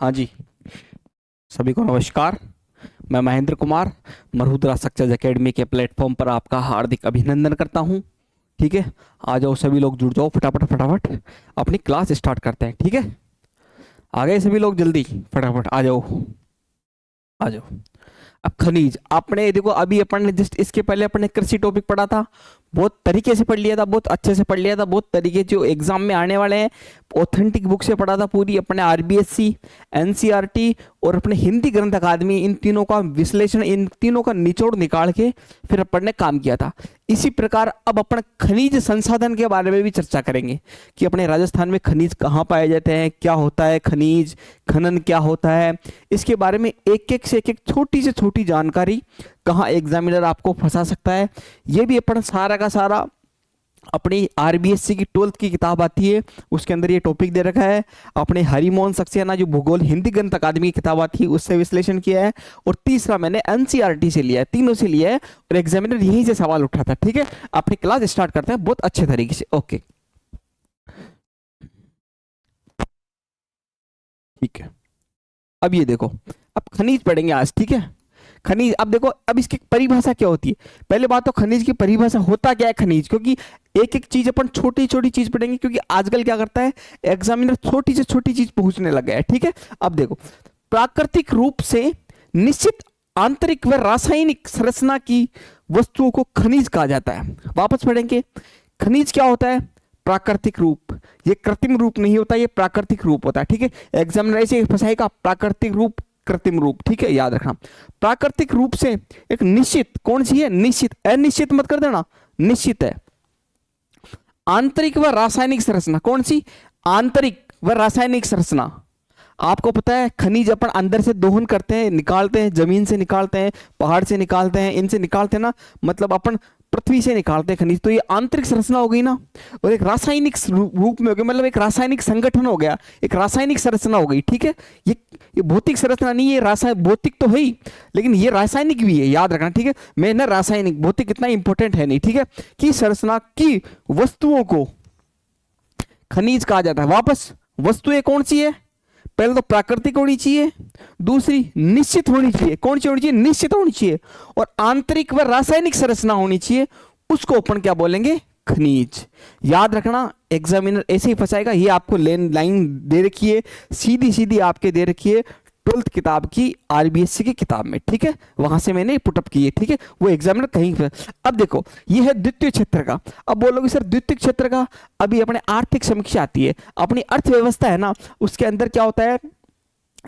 हाँ जी, सभी को नमस्कार। मैं महेंद्र कुमार मरहुद्रा सक्सेस एकेडमी के प्लेटफॉर्म पर आपका हार्दिक अभिनंदन करता हूँ। ठीक है, आ जाओ सभी लोग, जुड़ जाओ फटाफट फटाफट, अपनी क्लास स्टार्ट करते हैं। ठीक है, आ गए सभी लोग, जल्दी फटाफट आ जाओ, आ जाओ। अब खनिज, आपने देखो अभी अपन ने जस्ट इसके पहले अपन ने कृषि टॉपिक पढ़ा था, बहुत तरीके से पढ़ लिया था, बहुत अच्छे से पढ़ लिया था, बहुत तरीके जो एग्जाम में आने वाले हैं ऑथेंटिक बुक से पढ़ा था पूरी अपने, आरबीएससी, एनसीईआरटी और अपने हिंदी ग्रंथ अकादमी, इन तीनों का विश्लेषण, इन तीनों का निचोड़ निकाल के फिर अपन ने काम किया था। इसी प्रकार अब अपन खनिज संसाधन के बारे में भी चर्चा करेंगे कि अपने राजस्थान में खनिज कहाँ पाए जाते हैं, क्या होता है खनिज, खनन क्या होता है, इसके बारे में एक एक से एक छोटी से छोटी जानकारी, कहाँ एग्जामिनर आपको फंसा सकता है, ये भी अपन सारा का सारा अपनी आरबीएससी की 12th की किताब आती है उसके अंदर ये टॉपिक दे रखा है। अपने हरिमोहन सक्सेना जो भूगोल हिंदी ग्रंथ अकादमी की किताब आती है उससे विश्लेषण किया है, और तीसरा मैंने एनसीईआरटी से लिया है, तीनों से लिया है और एग्जामिनर यहीं से सवाल उठा था। ठीक है, अपनी क्लास स्टार्ट करते हैं बहुत अच्छे तरीके से। ओके, ठीक है, अब ये देखो, अब खनिज पढ़ेंगे आज। ठीक है, खनिज, अब देखो अब इसकी परिभाषा क्या होती है। पहले बात तो खनिज की परिभाषा होता क्या है खनिज, क्योंकि एक एक चीज अपन छोटी छोटी चीज पढ़ेंगे, क्योंकि आजकल क्या करता है एग्जामिनर छोटी से छोटी चीज पूछने लग गया है। ठीक है, अब देखो, प्राकृतिक रूप से निश्चित आंतरिक व रासायनिक संरचना की वस्तुओं को खनिज कहा जाता है। वापस पढ़ेंगे, खनिज क्या होता है, प्राकृतिक रूप, ये कृत्रिम रूप नहीं होता, ये प्राकृतिक रूप होता है। ठीक है, एग्जामिनर ऐसे फंसाएगा, प्राकृतिक रूप, कृत्रिम रूप। ठीक है, याद रखना, प्राकृतिक रूप से एक निश्चित, कौन सी है, निश्चित, अनिश्चित मत कर देना, निश्चित है। आंतरिक व रासायनिक संरचना, कौन सी, आंतरिक व रासायनिक संरचना। आपको पता है खनिज अपन अंदर से दोहन करते हैं, निकालते हैं, जमीन से निकालते हैं, पहाड़ से निकालते हैं, इनसे निकालते हैं ना, मतलब अपन पृथ्वी से निकालते हैं खनिज, तो ये आंतरिक संरचना हो गई ना। और एक रासायनिक रूप में हो गया, मतलब एक रासायनिक संगठन हो गया, एक रासायनिक संरचना हो गई। ठीक है, ये भौतिक संरचना नहीं है, रासायनिक, भौतिक तो है ही लेकिन ये रासायनिक भी है, याद रखना। ठीक है, मैं ना रासायनिक, भौतिक इतना इंपॉर्टेंट है नहीं। ठीक है, की संरचना की वस्तुओं को खनिज कहा जाता है। वापस, वस्तुएं कौन सी है, पहले तो प्राकृतिक होनी चाहिए, दूसरी निश्चित होनी चाहिए, कौन सी होनी चाहिए, निश्चित होनी चाहिए, और आंतरिक व रासायनिक संरचना होनी चाहिए, उसको अपन क्या बोलेंगे, खनिज। याद रखना, एग्जामिनर ऐसे ही फंसाएगा, ये आपको लाइन दे रखी है, सीधी सीधी आपके दे रखी है 12th किताब की, आरबीएससी की किताब में। ठीक है, वहां से मैंने पुटअप की है। ठीक है, वो एग्जामिनर कहीं पर। अब देखो, ये है द्वितीय क्षेत्र का। अब बोलोगे सर द्वितीय क्षेत्र का, अभी अपने आर्थिक समीक्षा आती है, अपनी अर्थव्यवस्था है ना, उसके अंदर क्या होता है,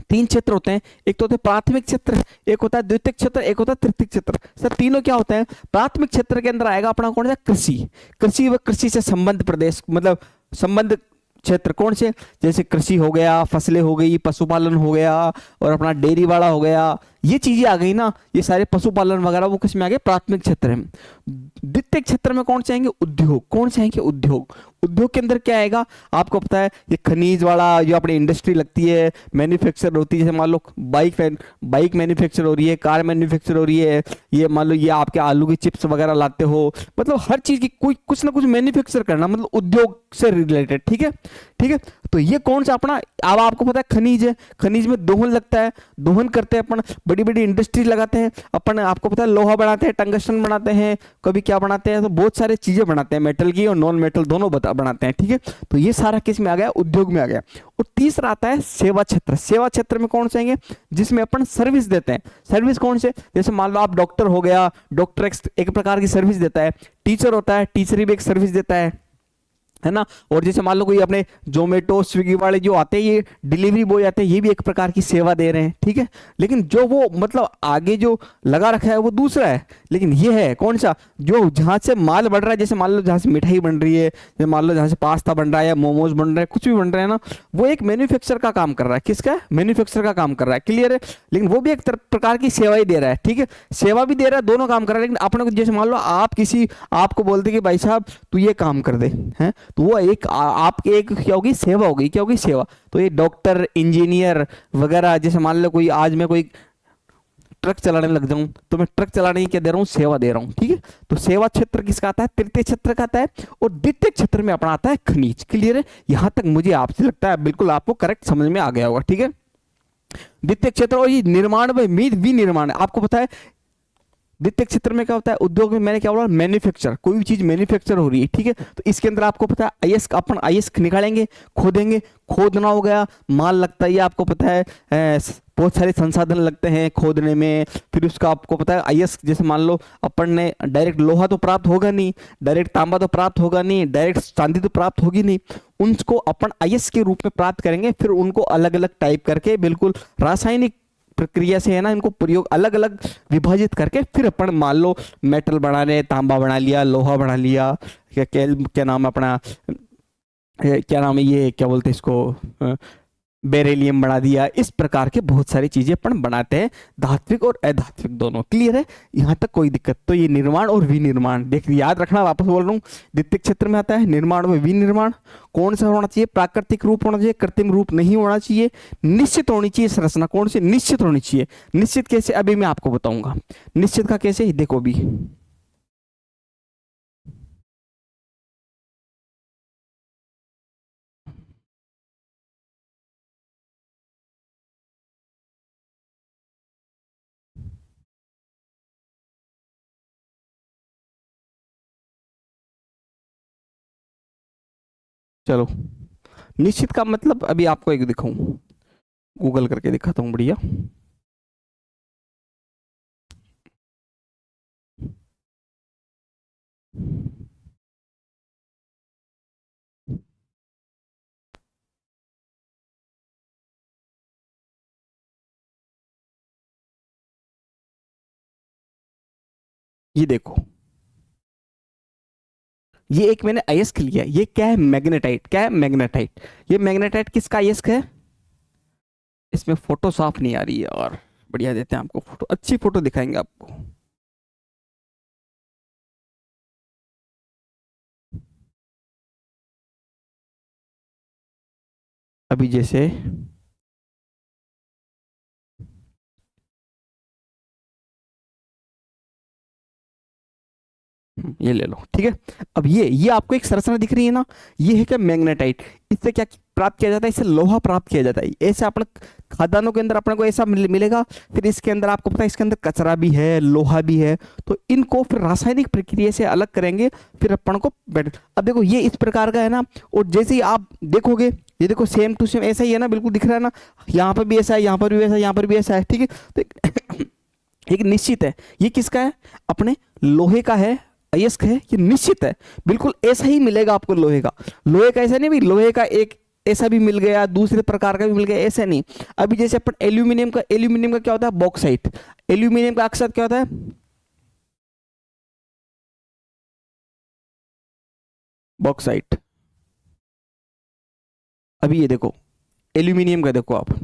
3 क्षेत्र होते हैं, एक तो होते हैं प्राथमिक क्षेत्र, एक होता है द्वितीय क्षेत्र, एक होता है तृतीय क्षेत्र। सर तीनों क्या होते हैं, प्राथमिक क्षेत्र के अंदर आएगा अपना कौन सा, कृषि, कृषि व कृषि से संबंध प्रदेश, मतलब संबंध क्षेत्र कौन से, जैसे कृषि हो गया, फसलें हो गई, पशुपालन हो गया, और अपना डेयरी वाला हो गया, ये चीजें आ गई ना, ये सारे पशुपालन वगैरह वो किस में आ गए, प्राथमिक क्षेत्र में। द्वितीय क्षेत्र में कौन से आएंगे, उद्योग, कौन से आएंगे, उद्योग। उद्योग के अंदर क्या आएगा, आपको पता है ये खनिज वाला जो अपनी इंडस्ट्री लगती है, मैन्युफैक्चर होती है, जैसे मान लो बाइक मैन्युफैक्चर हो रही है, कार मैन्युफैक्चर हो रही है, ये मान लो ये आपके आलू की चिप्स वगैरह लाते हो, मतलब हर चीज की कोई कुछ ना कुछ मैन्युफैक्चर करना, मतलब उद्योग से रिलेटेड। ठीक है, ठीक है, तो ये कौन सा अपना, अब आपको पता है खनिज है, खनिज में दोहन लगता है, दोहन करते हैं अपन, बड़ी बड़ी इंडस्ट्री लगाते हैं अपन, आपको पता है लोहा बनाते हैं, टंगस्टन बनाते हैं, कभी क्या बनाते हैं, तो बहुत सारी चीजें बनाते हैं, मेटल की और नॉन मेटल दोनों बनाते हैं। ठीक है, तो ये सारा किस में आ गया, उद्योग में आ गया। और तीसरा आता है सेवा क्षेत्र। सेवा क्षेत्र में कौन से आएंगे, जिसमें अपन सर्विस देते हैं। सर्विस कौन से, जैसे मान लो आप डॉक्टर हो गया, डॉक्टर एक प्रकार की सर्विस देता है, टीचर होता है, टीचर भी एक सर्विस देता है ना, और जैसे मान लो कोई अपने जोमेटो स्विगी वाले जो आते हैं, ये डिलीवरी बॉय आते हैं, ये भी एक प्रकार की सेवा दे रहे हैं। ठीक है, लेकिन जो वो मतलब आगे जो लगा रखा है वो दूसरा है, लेकिन ये है कौन सा, जो जहाँ से माल बढ़ रहा है, जैसे मान लो जहाँ से मिठाई बन रही है, जैसे मान लो जहाँ से पास्ता बन रहा है या मोमोज बन रहा है, कुछ भी बन रहा है ना, वो एक मैन्युफैक्चर का काम कर रहा है। किसका, मैन्युफैक्चर का काम कर रहा है, क्लियर है, लेकिन वो भी एक प्रकार की सेवा ही दे रहा है। ठीक है, सेवा भी दे रहा है, दोनों काम कर रहा है, लेकिन अपने को जैसे मान लो आप किसी, आपको बोलते कि भाई साहब तू ये काम कर दे, हैं, तो वो एक आपके एक क्या होगी, सेवा होगी, क्या होगी, सेवा। तो ये डॉक्टर, इंजीनियर वगैरह, जैसे मान लो कोई आज मैं कोई ट्रक चलाने लग जाऊं, तो मैं ट्रक चलाने की क्या दे रहा हूं, सेवा दे रहा हूं। ठीक है, तो सेवा क्षेत्र किसका आता है, तृतीय क्षेत्र का आता है, और द्वितीय क्षेत्र में अपना आता है खनिज। क्लियर है, यहां तक मुझे आपसे लगता है बिल्कुल आपको करेक्ट समझ में आ गया होगा। ठीक है, द्वितीय क्षेत्र और ये निर्माण में विनिर्माण है। आपको पता है द्वितीय क्षेत्र में क्या होता है, उद्योग में मैंने क्या बोला, मैन्युफैक्चर, कोई भी चीज मैन्युफैक्चर हो रही है, ठीक है, तो इसके अंदर आपको पता है अयस्क, अपन अयस्क निकालेंगे, खोदेंगे, खोदना हो गया, माल लगता है, ये आपको पता है बहुत सारे संसाधन लगते हैं खोदने में, फिर उसका आपको पता है अयस्क, जैसे मान लो अपन ने डायरेक्ट लोहा तो प्राप्त होगा नहीं, डायरेक्ट तांबा तो प्राप्त होगा नहीं, डायरेक्ट चांदी तो प्राप्त होगी नहीं, उनको अपन अयस्क के रूप में प्राप्त करेंगे, फिर उनको अलग अलग टाइप करके बिल्कुल रासायनिक प्रक्रिया से है ना, इनको प्रयोग अलग अलग विभाजित करके फिर अपन मान लो मेटल बना रहे, तांबा बना लिया, लोहा बना लिया, क्या क्या, क्या नाम है अपना, क्या नाम है ये, क्या बोलते हैं इसको, बेरिलियम बना दिया। इस प्रकार के बहुत सारी चीजें अपन बनाते हैं, धात्विक और अधात्विक दोनों। क्लियर है, यहाँ तक कोई दिक्कत? तो ये निर्माण और विनिर्माण देख याद रखना, वापस बोल रहा हूँ, द्वितीय क्षेत्र में आता है निर्माण और विनिर्माण। कौन सा होना चाहिए? प्राकृतिक रूप होना चाहिए, कृत्रिम रूप नहीं होना चाहिए, निश्चित होनी चाहिए संरचना। कौन सी? निश्चित होनी चाहिए। निश्चित कैसे? अभी मैं आपको बताऊंगा निश्चित का कैसे, देखो अभी चलो, निश्चित का मतलब अभी आपको एक दिखाऊं, गूगल करके दिखाता हूँ, बढ़िया। ये देखो, ये एक मैंने अयस्क लिया, ये क्या है? मैग्नेटाइट। क्या है? मैग्नेटाइट। ये मैग्नेटाइट किसका अयस्क है? इसमें फोटो साफ नहीं आ रही है, और बढ़िया देते हैं आपको फोटो, अच्छी फोटो दिखाएंगे आपको। अभी जैसे ये ले लो, ठीक है। अब ये आपको एक संरचना दिख रही है ना, ये है क्या? मैग्नेटाइट। इससे क्या प्राप्त किया जाता है? इससे लोहा प्राप्त किया जाता है। ऐसे अपने खदानों के अंदर अपने को ऐसा मिलेगा। फिर इसके अंदर आपको पता है इसके अंदर कचरा भी है, लोहा भी है, तो इनको फिर रासायनिक प्रक्रिया से अलग करेंगे, फिर अपन को अब देखो ये इस प्रकार का है ना, और जैसे ही आप देखोगे, ये देखो सेम टू सेम ऐसा ही है ना, बिल्कुल दिख रहा है ना, यहाँ पर भी ऐसा है, यहाँ पर भी ऐसा है, यहाँ पर भी ऐसा है, ठीक है। तो एक निश्चित है, ये किसका है? अपने लोहे का है, अयस्क है, ये निश्चित है, बिल्कुल ऐसा ही मिलेगा आपको लोहे का। लोहे का ऐसा नहीं भी लोहे का एक ऐसा भी मिल गया, दूसरे प्रकार का भी मिल गया, ऐसा नहीं। अभी जैसे अपन एल्यूमिनियम का क्या होता है? बॉक्साइट। एल्यूमिनियम का अक्सर क्या होता है? बॉक्साइट। अभी ये देखो, एल्यूमिनियम का देखो आप,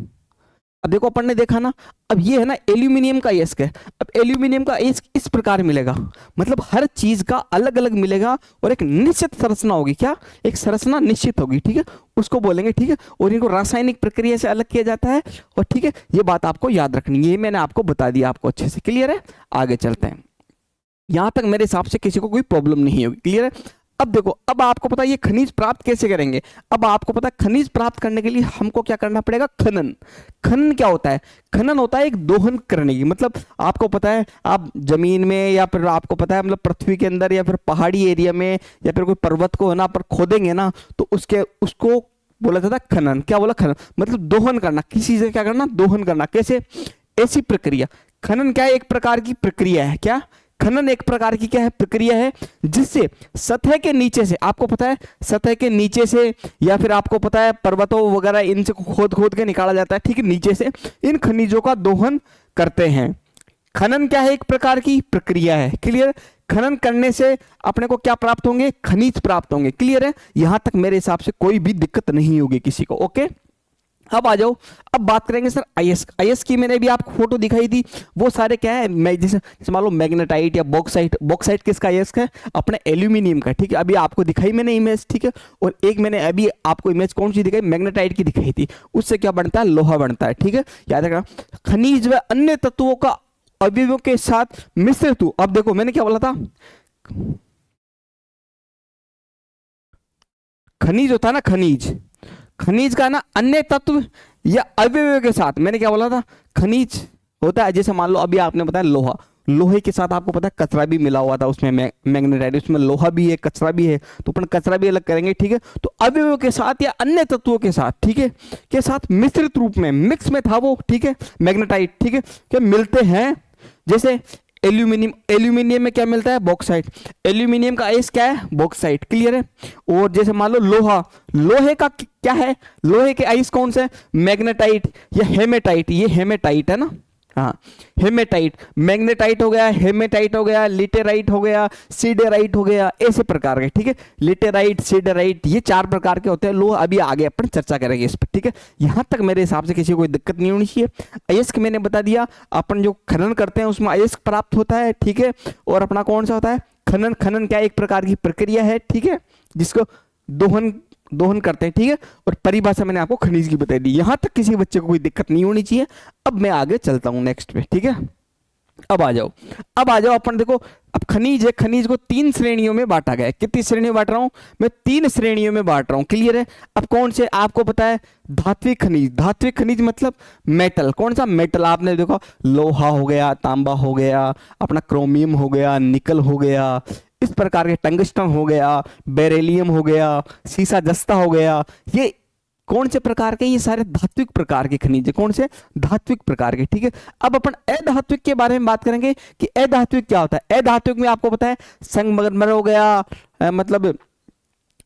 अब देखो अपन ने देखा ना, अब ये है ना एल्यूमिनियम का अयस्क है। अब एल्यूमिनियम का अयस्क इस प्रकार मिलेगा, मतलब हर चीज का अलग अलग मिलेगा, और एक निश्चित संरचना होगी। क्या? एक संरचना निश्चित होगी, ठीक है, उसको बोलेंगे, ठीक है। और इनको रासायनिक प्रक्रिया से अलग किया जाता है, और ठीक है, ये बात आपको याद रखनी है, ये मैंने आपको बता दिया, आपको अच्छे से क्लियर है। आगे चलते हैं, यहां तक मेरे हिसाब से किसी को कोई प्रॉब्लम नहीं होगी, क्लियर है। अब देखो, अब आपको पता है ये खनिज प्राप्त कैसे करेंगे। अब आपको पता है खनिज प्राप्त करने के लिए हमको क्या करना पड़ेगा? खनन। खनन क्या होता है? खनन होता है एक दोहन करने की, मतलब आपको पता है आप जमीन में, या फिर आपको पता है मतलब पृथ्वी के अंदर, या फिर पहाड़ी एरिया में, या फिर कोई पर्वत को है ना पर खोदेंगे ना, तो उसको बोला जाता है खनन। क्या बोला? खनन मतलब दोहन करना, किसी से क्या करना? दोहन करना। कैसे? ऐसी प्रक्रिया। खनन क्या है? एक प्रकार की प्रक्रिया है। क्या? खनन एक प्रकार की क्या है? प्रक्रिया है, जिससे सतह के नीचे से, आपको पता है सतह के नीचे से, या फिर आपको पता है पर्वतों वगैरह, इनसे खोद खोद के निकाला जाता है, ठीक है, नीचे से इन खनिजों का दोहन करते हैं। खनन क्या है? एक प्रकार की प्रक्रिया है, क्लियर। खनन करने से अपने को क्या प्राप्त होंगे? खनिज प्राप्त होंगे, क्लियर है। यहां तक मेरे हिसाब से कोई भी दिक्कत नहीं होगी किसी को, ओके। अब आ जाओ, अब बात करेंगे सर अयस्क। अयस्क की मैंने भी आपको फोटो दिखाई थी, वो सारे क्या है? जैसे जैसे मान लो मैग्नेटाइट या बॉक्साइट। बॉक्साइट किसका अयस्क है? अपने एल्यूमिनियम का, ठीक है। अभी आपको दिखाई मैंने इमेज, ठीक है। और एक मैंने अभी आपको इमेज कौन सी दिखाई? मैग्नेटाइट की दिखाई थी। उससे क्या बनता है? लोहा बनता है, ठीक है, याद रखना। खनिज व अन्य तत्वों का अवयवों के साथ मिश्रित हूं। अब देखो मैंने क्या बोला था, खनिज होता है ना, खनिज, खनिज का ना अन्य तत्व या अवयव के साथ, मैंने क्या बोला था, खनिज होता है, जैसे मान लो अभी आपने बताया लोहा, लोहे के साथ आपको पता है कचरा भी मिला हुआ था उसमें, मैग्नेटाइट, उसमें लोहा भी है कचरा भी है, तो अपन कचरा भी अलग करेंगे, ठीक है। तो अवयवों के साथ या अन्य तत्वों के साथ, ठीक है, के साथ मिश्रित रूप में, मिक्स में था वो, ठीक है, मैग्नेटाइट, ठीक है, क्या मिलते हैं, जैसे एल्यूमिनियम, एल्यूमिनियम में क्या मिलता है, बॉक्साइट, एल्यूमिनियम का आइस क्या है, बॉक्साइट, क्लियर है। और जैसे मान लो लोहा, लोहे का क्या है, लोहे के आइस कौन से, मैग्नेटाइट या हेमेटाइट, ये हेमेटाइट है ना, हाँ हेमेटाइट, मैग्नेटाइट हो गया, हेमेटाइट हो गया, लिटेराइट हो गया, सीडेराइट हो गया, ऐसे प्रकार के, ठीक है, लिटेराइट, सीडेराइट, ये 4 प्रकार के होते हैं लोहा। अभी आगे अपन चर्चा करेंगे इस पर, ठीक है। यहां तक मेरे हिसाब से किसी को कोई दिक्कत नहीं होनी चाहिए। अयस्क मैंने बता दिया, अपन जो खनन करते हैं उसमें अयस्क प्राप्त होता है, ठीक है। और अपना कौन सा होता है, खनन, खनन क्या एक प्रकार की प्रक्रिया है, ठीक है, जिसको दोहन करते हैं, ठीक है। और परिभाषा मैंने आपको खनिज की बता दी, यहां तक किसी बच्चे को कोई दिक्कत नहीं होनी चाहिए। अब मैं आगे चलता हूं नेक्स्ट पे, ठीक है। अब आ जाओ अपन देखो, अब खनिज है, खनिज को 3 श्रेणियों में बांटा गया है। कितनी श्रेणियों में बांट रहा हूं मैं, 3 श्रेणियों में बांट रहा हूं, क्लियर है। अब कौन से आपको पता है, धात्विक खनिज, धात्विक खनिज मतलब मेटल, कौन सा मेटल, आपने देखो लोहा हो गया, तांबा हो गया, अपना क्रोमियम हो गया, निकल हो गया, इस प्रकार के, टंगस्टन हो गया, बेरिलियम हो गया, सीसा जस्ता हो गया, ये कौन से प्रकार के, ये सारे धात्विक प्रकार के खनिज है, कौन से, धात्विक प्रकार के, ठीक है। अब अपन अधात्विक के बारे में बात करेंगे कि अधात्विक क्या होता है। अधात्विक में आपको पता है संगमरमर हो गया, मतलब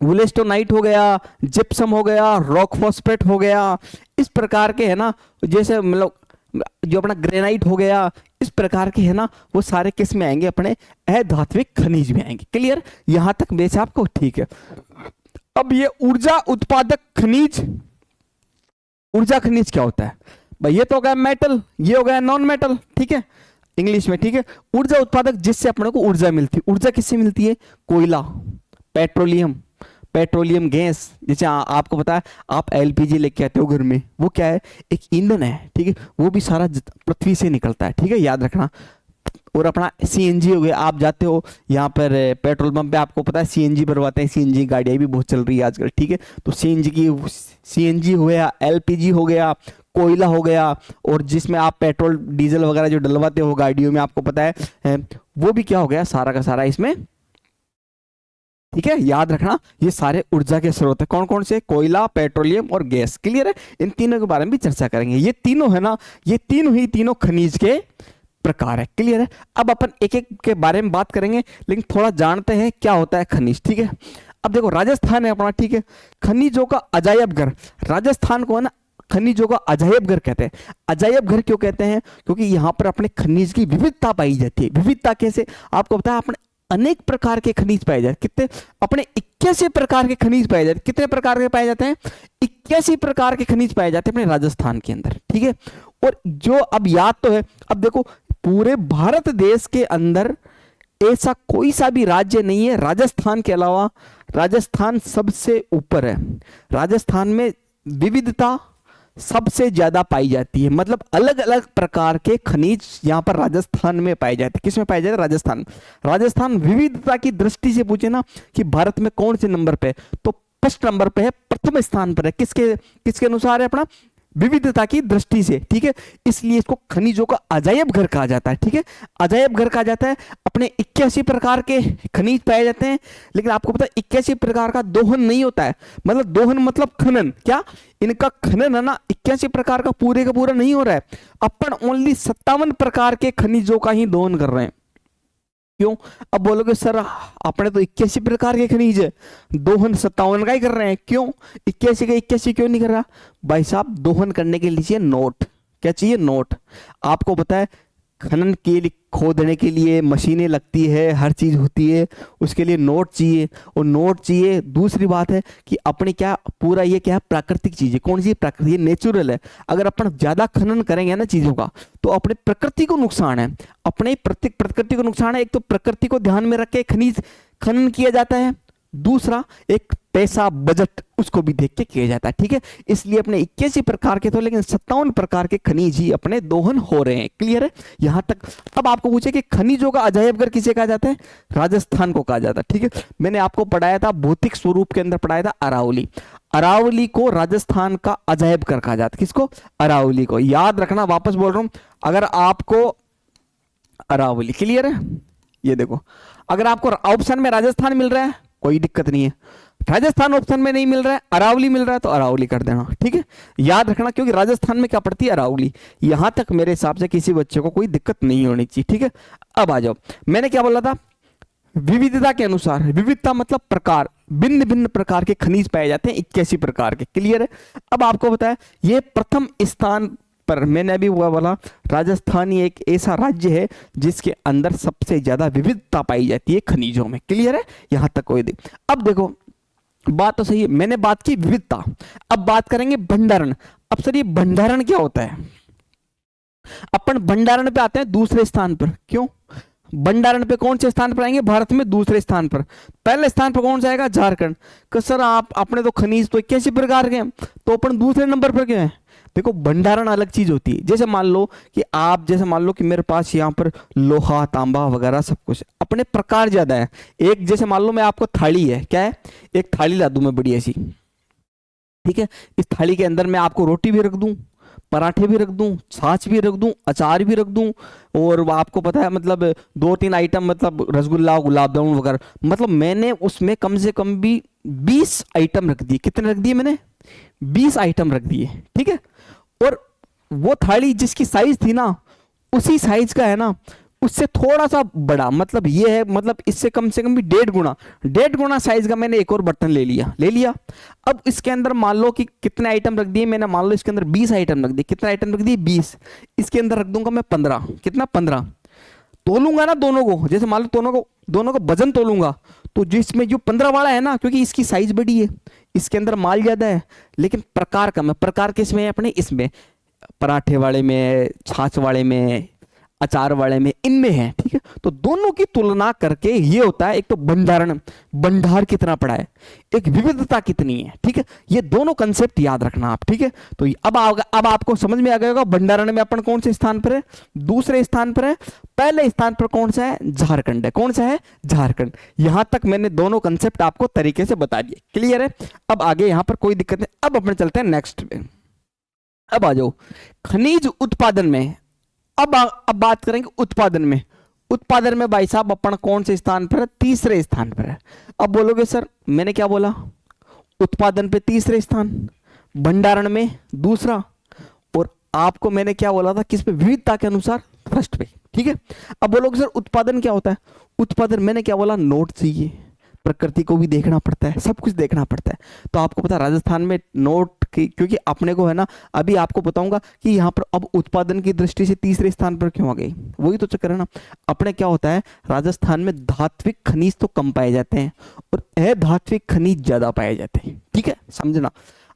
वुलेस्टोनाइट हो गया, जिप्सम हो गया, रॉक फॉस्फेट हो गया, इस प्रकार के है ना, जैसे मतलब जो अपना ग्रेनाइट हो गया, इस प्रकार के है ना, वो सारे किस में आएंगे, अपने अधात्विक खनिज में आएंगे, क्लियर। यहां तक बेस आपको ठीक है। अब ये ऊर्जा उत्पादक खनिज, ऊर्जा खनिज क्या होता है भाई, ये तो हो गया मेटल, ये हो गया नॉन मेटल, ठीक है, इंग्लिश में, ठीक है। ऊर्जा उत्पादक, जिससे अपने को ऊर्जा मिलती है, ऊर्जा किससे मिलती है, कोयला, पेट्रोलियम, पेट्रोलियम गैस, जैसे आपको पता है आप एलपीजी लेके आते हो घर में, वो क्या है, एक ईंधन है, ठीक है, वो भी सारा पृथ्वी से निकलता है, ठीक है, याद रखना। और अपना सीएनजी हो गया, आप जाते हो यहाँ पर पेट्रोल पंप पे, आपको पता है सीएनजी भरवाते हैं, सीएनजी गाड़ियाँ भी बहुत चल रही है आजकल, ठीक है। तो सीएनजी हो गया, एलपीजी हो गया, कोयला हो गया, और जिसमें आप पेट्रोल डीजल वगैरह जो डलवाते हो गाड़ियों में, आपको पता है वो भी क्या हो गया, सारा का सारा इसमें, ठीक है, याद रखना। ये सारे ऊर्जा के स्रोत है, कौन कौन से, कोयला, पेट्रोलियम और गैस, क्लियर है। इन तीनों के बारे में भी चर्चा करेंगे। ये तीनों है ना, ये तीनों खनिज के प्रकार है, क्लियर है। अब अपन एक एक के बारे में बात करेंगे, लेकिन थोड़ा जानते हैं क्या होता है खनिज, ठीक है। अब देखो राजस्थान है अपना, ठीक है, खनिजों का अजायब घर, राजस्थान को है ना खनिजों का अजायब घर कहते हैं। अजायब घर क्यों कहते हैं, क्योंकि यहाँ पर अपने खनिज की विविधता पाई जाती है। विविधता कैसे, आपको पता है अपने अनेक प्रकार के खनिज पाए जाते, कितने, अपने 81 प्रकार के खनिज पाए जाते। कितने प्रकार के पाए जाते हैं, 81 प्रकार के खनिज पाए जाते हैं अपने राजस्थान के अंदर, ठीक है। और जो अब याद तो है, अब देखो पूरे भारत देश के अंदर ऐसा कोई सा भी राज्य नहीं है राजस्थान के अलावा, राजस्थान सबसे ऊपर है। राजस्थान में विविधता सबसे ज्यादा पाई जाती है, मतलब अलग अलग प्रकार के खनिज यहाँ पर राजस्थान में पाए जाते हैं। किसमें पाए जाते हैं, राजस्थान। राजस्थान विविधता की दृष्टि से पूछे ना कि भारत में कौन से नंबर पे, तो फर्स्ट नंबर पे है, प्रथम स्थान पर है। किसके अनुसार है, अपना विविधता की दृष्टि से, ठीक है। इसलिए इसको खनिजों का अजायब घर कहा जाता है, ठीक है, अजायब घर कहा जाता है। अपने 81 प्रकार के खनिज पाए जाते हैं, लेकिन आपको पता है 81 प्रकार का दोहन नहीं होता है, मतलब दोहन मतलब खनन, क्या इनका खनन है ना 81 प्रकार का पूरे का पूरा नहीं हो रहा है। अपन ओनली 57 प्रकार के खनिजों का ही दोहन कर रहे हैं। क्यों, अब बोलोगे सर आपने तो 81 प्रकार के खनिज है, दोहन 57 का ही कर रहे हैं, क्यों 81 का 81 क्यों नहीं कर रहा भाई साहब, दोहन करने के लिए नोट, क्या चाहिए, नोट। आपको पता है खनन के लिए, खोदने के लिए मशीनें लगती है, हर चीज होती है, उसके लिए नोट चाहिए, और नोट चाहिए। दूसरी बात है कि अपने क्या पूरा ये क्या है, प्राकृतिक चीज है, कौन सी प्राकृतिक, नेचुरल है। अगर अपन ज्यादा खनन करेंगे ना चीजों का, तो अपने प्रकृति को नुकसान है, अपने प्रकृति को नुकसान है। एक तो प्रकृति को ध्यान में रख के खनिज खनन किया जाता है, दूसरा एक पैसा बजट उसको भी देख के किया जाता है, ठीक है। इसलिए अपने 81 प्रकार के तो, लेकिन 57 प्रकार के खनिज ही अपने दोहन हो रहे हैं। क्लियर है यहां तक। अब आपको पूछे कि खनिजों का अजायबघर किसे कहा जाता है? राजस्थान को कहा जाता है, ठीक है। मैंने आपको पढ़ाया था भौतिक स्वरूप के अंदर, पढ़ाया था अरावली। अरावली को राजस्थान का अजायबघर कहा जाता है। किसको? अरावली को। याद रखना, वापस बोल रहा हूं, अगर आपको अरावली, क्लियर है, ये देखो, अगर आपको ऑप्शन में राजस्थान मिल रहा है कोई दिक्कत नहीं है, राजस्थान ऑप्शन में नहीं मिल रहा है, अरावली मिल रहा है तो अरावली कर देना, ठीक है। याद रखना, क्योंकि राजस्थान में क्या पड़ती है? अरावली। यहां तक मेरे हिसाब से किसी बच्चे को कोई दिक्कत नहीं होनी चाहिए, ठीक है। अब आ जाओ, मैंने क्या बोला था? विविधता के अनुसार, विविधता मतलब प्रकार, भिन्न भिन्न प्रकार के खनिज पाए जाते हैं, 81 प्रकार के। क्लियर है। अब आपको बताया ये प्रथम स्थान पर, मैंने अभी हुआ बोला, राजस्थान ही एक ऐसा राज्य है जिसके अंदर सबसे ज्यादा विविधता पाई जाती है खनिजों में। क्लियर है यहां तक कोई अब देखो, बात तो सही है, मैंने बात की विविधता, अब बात करेंगे भंडारण। अब सर ये भंडारण क्या होता है? अपन भंडारण पे आते हैं दूसरे स्थान पर। क्यों? भंडारण पे कौन से स्थान पर आएंगे? भारत में दूसरे स्थान पर। पहले स्थान पर कौन सा आएगा? झारखंड। कि सर आप अपने तो खनिज तो 81 प्रकार के हैं, तो अपन दूसरे नंबर पर क्यों है? देखो भंडारण अलग चीज होती है। जैसे मान लो कि आप, जैसे मान लो कि मेरे पास यहाँ पर लोहा तांबा वगैरह सब कुछ, अपने प्रकार ज्यादा है। एक जैसे मान लो मैं आपको थाली है, क्या है, एक थाली ला दूं मैं बढ़िया सी, ठीक है। इस थाली के अंदर मैं आपको रोटी भी रख दूं, पराठे भी रख दूं, छाछ भी रख दूं, अचार भी रख दूं, और आपको पता है मतलब 2-3 आइटम, मतलब रसगुल्ला, गुलाब जामुन वगैरह, मतलब मैंने उसमें कम से कम भी 20 आइटम रख दिए। कितने रख दिए मैंने? 20 आइटम रख दिए, ठीक है। और वो थाली जिसकी साइज थी ना, उसी साइज का है ना, उससे थोड़ा सा बड़ा, मतलब ये है, मतलब इससे कम से कम भी 1.5 गुना साइज का मैंने एक और बर्तन ले लिया। अब इसके अंदर मान लो कि कितने आइटम रख दिए मैंने, मान लो इसके अंदर 20 आइटम रख दिए। कितने आइटम रख दिए? 20। इसके अंदर रख दूंगा मैं 15। कितना? 15। तोलूंगा ना दोनों को, जैसे मान लो दोनों को वजन तोलूंगा, तो जिसमें जो 15 वाला है ना, क्योंकि इसकी साइज बड़ी है, इसके अंदर माल ज्यादा है, लेकिन प्रकार कम है। प्रकार किसमें है? अपने इसमें, पराठे वाले में, छाछ वाले में, अचार वाले में, इनमें है, ठीक है। तो दोनों की तुलना करके ये होता है, एक तो भंडारण, भंडार कितना पड़ा है, एक विविधता कितनी है, ठीक है। ये दोनों कंसेप्ट याद रखना आप, ठीक है। तो अब आपको समझ में आ गया होगा भंडारण में अपन कौन से स्थान पर है? दूसरे स्थान पर है। पहले स्थान पर कौन सा है? झारखंड है। कौन सा है? झारखंड। यहां तक मैंने दोनों कंसेप्ट आपको तरीके से बता दिए। क्लियर है। अब आगे यहां पर कोई दिक्कत नहीं। अब अपन चलते हैं नेक्स्ट पे। अब आ जाओ खनिज उत्पादन में। अब बात करेंगे उत्पादन में। उत्पादन में भाई साहब अपन कौन से स्थान पर है? तीसरे स्थान पर है। अब बोलोगे सर मैंने क्या बोला? उत्पादन पे तीसरे स्थान, भंडारण में दूसरा, और आपको मैंने क्या बोला था? किस पे? विविधता के अनुसार फर्स्ट पे, ठीक है। अब बोलोगे सर उत्पादन क्या होता है? उत्पादन मैंने क्या बोला? नोट चाहिए, प्रकृति को भी देखना पड़ता है, सब कुछ देखना पड़ता है। तो आपको पता है राजस्थान में नोट की, क्योंकि अपने को है ना, अभी आपको बताऊंगा कि यहाँ पर अब उत्पादन की दृष्टि से तीसरे स्थान पर क्यों आ गई, वही तो चक्कर है ना। अपने क्या होता है, राजस्थान में धात्विक खनिज तो कम पाए जाते हैं और अधात्विक खनिज ज्यादा पाए जाते हैं, ठीक है, समझना।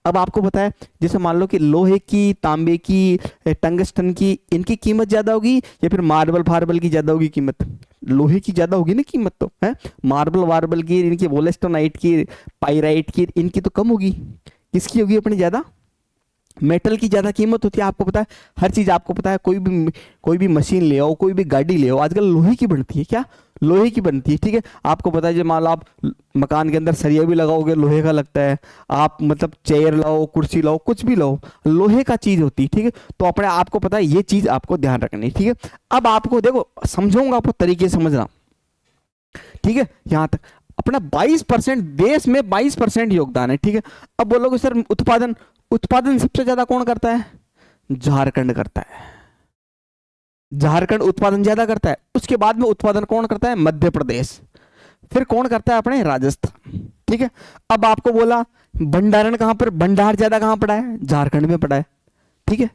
अब आपको पता है जैसे मान लो कि लोहे की, तांबे की, टंगस्टन की, इनकी कीमत ज्यादा होगी या फिर मार्बल फार्बल की ज्यादा होगी कीमत? लोहे की ज्यादा होगी ना कीमत, तो है। मार्बल वार्बल की, इनकी वोलेस्टोनाइट की, पाइराइट की, इनकी तो कम होगी। किसकी होगी अपनी ज्यादा? मेटल की ज्यादा कीमत होती है। आपको पता है हर चीज, आपको पता है कोई भी मशीन ले आओ, कोई भी गाड़ी ले आओ, आजकल लोहे की बनती है। क्या? लोहे की बनती है, ठीक है। आपको पता है जो मान लो आप मकान के अंदर सरिया भी लगाओगे, लोहे का लगता है। आप मतलब चेयर लाओ, कुर्सी लाओ, कुछ भी लाओ, लोहे का चीज होती है, ठीक है। तो अपने आपको पता है ये चीज आपको ध्यान रखनी है, ठीक है। अब आपको देखो समझाऊंगा, आपको तरीके से समझना, ठीक है। यहां तक अपना 22%, देश में 22% योगदान है, ठीक है। अब बोलोगे सर उत्पादन सबसे ज्यादा कौन करता है? झारखंड करता है। झारखंड उत्पादन ज्यादा करता है। उसके बाद में उत्पादन कौन करता है? मध्य प्रदेश। फिर कौन करता है? अपने राजस्थान, ठीक है। अब आपको बोला भंडारण कहां पर, भंडार ज्यादा कहां पड़ा है? झारखंड में पड़ा है, ठीक है।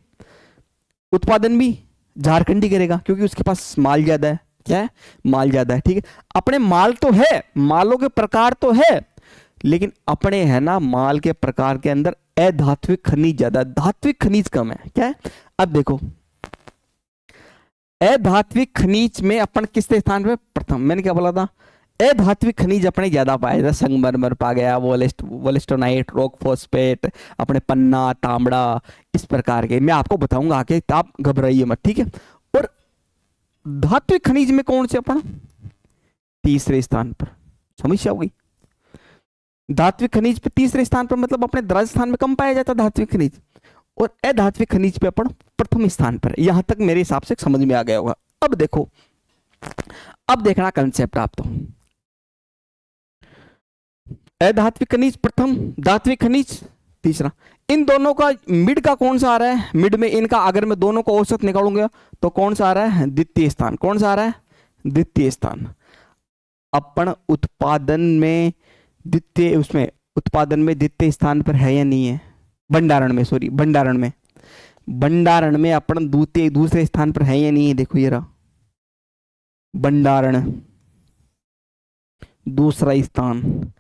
उत्पादन भी झारखंड ही करेगा क्योंकि उसके पास माल ज्यादा है। क्या है? माल ज्यादा है, ठीक है। अपने माल तो है, मालों के प्रकार तो है, लेकिन अपने है ना माल के प्रकार के अंदर अधात्विक खनिज ज्यादा, धात्विक खनिज कम है। क्या है? अब देखो अधात्विक खनिज में अपन किस स्थान पे? प्रथम। मैंने क्या बोला था? अधात्विक खनिज अपने ज्यादा पाए जाते हैं, संगमरमर पा गया, वोलेस्टोनाइट, रॉक फॉस्फेट, अपने पन्ना, तांबड़ा, इस प्रकार के मैं आपको बताऊंगा आके, तो आप घबराइए मत, ठीक है। और धात्विक खनिज में कौन से अपन तीसरे स्थान पर, समस्या हो गई। धात्विक खनिज पे तीसरे स्थान पर मतलब अपने राजस्थान में कम पाया जाता है धात्विक खनिज, और अधात्विक खनिज पे अपन प्रथम स्थान पर। यहां तक मेरे हिसाब से समझ में आ गया होगा। अब देखो, अब देखना कंसेप्ट आप तो, अधात्विक खनिज प्रथम, धात्विक खनिज तीसरा, इन दोनों का मिड का कौन सा आ रहा है, मिड में इनका अगर मैं दोनों को औसत निकालूंगा तो कौन सा आ रहा है, द्वितीय स्थान। कौन सा आ रहा है, द्वितीय स्थान। अपन उत्पादन में द्वितीय, उसमें उत्पादन में द्वितीय स्थान पर है या नहीं है, भंडारण में, सॉरी भंडारण में, भंडारण में अपन द्वितीय दूसरे स्थान पर है या नहीं है। देखो ये रहा भंडारण, दूसरा स्थान।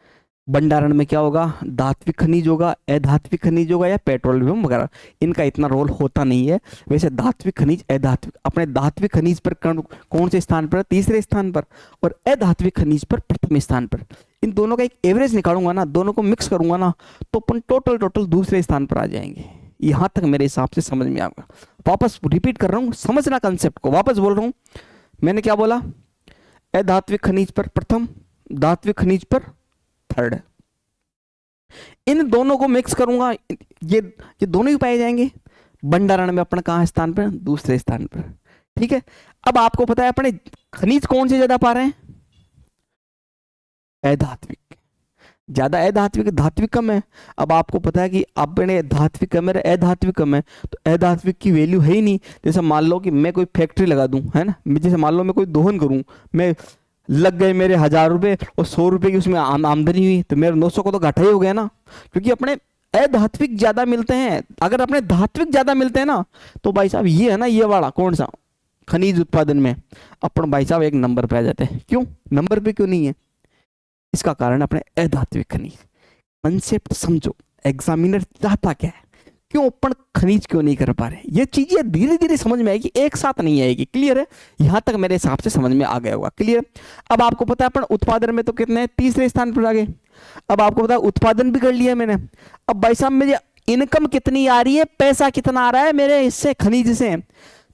भंडारण में क्या होगा, धात्विक खनिज होगा, अधात्विक खनिज होगा या पेट्रोलियम वगैरह, इनका इतना रोल होता नहीं है। वैसे धात्विक खनिज, अधात्विक, अपने धात्विक खनिज पर कौन से स्थान पर, तीसरे स्थान पर, और अधात्विक खनिज पर प्रथम स्थान पर। इन दोनों का एक एवरेज निकालूंगा ना, दोनों को मिक्स करूंगा ना, तो अपन टोटल दूसरे स्थान पर आ जाएंगे। यहां तक मेरे हिसाब से समझ में आएगा। वापस रिपीट कर रहा हूं, समझना कंसेप्ट को, वापस बोल रहा हूं। मैंने क्या बोला, अधात्विक खनिज पर प्रथम, धात्विक खनिज पर थर्ड। इन दोनों को मिक्स करूंगा, ये दोनों ही पाए जाएंगे। भंडारण में अपन कहां स्थान पर, दूसरे स्थान पर, ठीक है। अब आपको पता है अपने खनिज कौन से ज्यादा पा रहे हैं, अधात्विक ज्यादा, अधात्विक, धात्विक कम है। अब आपको पता है कि अपने धात्विक कम है, अधात्विक कम है, तो अधात्विक की वैल्यू है ही नहीं। जैसे मान लो कि मैं कोई फैक्ट्री लगा दूं, है ना, जैसे मान लो मैं कोई दोहन करूं, मैं लग गए मेरे 1000 रुपए और 100 रुपए की उसमें आमदनी हुई, तो मेरे 900 को तो घाटा ही हो गया ना, क्योंकि अपने अधात्विक ज्यादा मिलते हैं। अगर अपने धात्विक ज्यादा मिलते हैं ना, तो भाई साहब ये है ना, ये वाला कौन सा खनिज उत्पादन में अपन भाई साहब एक नंबर पे आ जाते हैं। क्यों नंबर पे क्यों नहीं है, इसका कारण अपने अधात्विक खनिज। कंसेप्ट समझो, एग्जामिनर चाहता क्या है, क्यों अपन खनिज क्यों नहीं कर पा रहे, ये चीजें धीरे धीरे समझ में आएगी, एक साथ नहीं आएगी। क्लियर है, यहां तक मेरे हिसाब से समझ में आ गया होगा। क्लियर। अब आपको पता है अपन उत्पादन में तो कितने हैं, तीसरे स्थान पर आ गए। अब आपको पता है उत्पादन भी कर लिया मैंने। अब भाई साहब मुझे इनकम कितनी आ रही है, पैसा कितना आ रहा है मेरे इससे, खनिज से।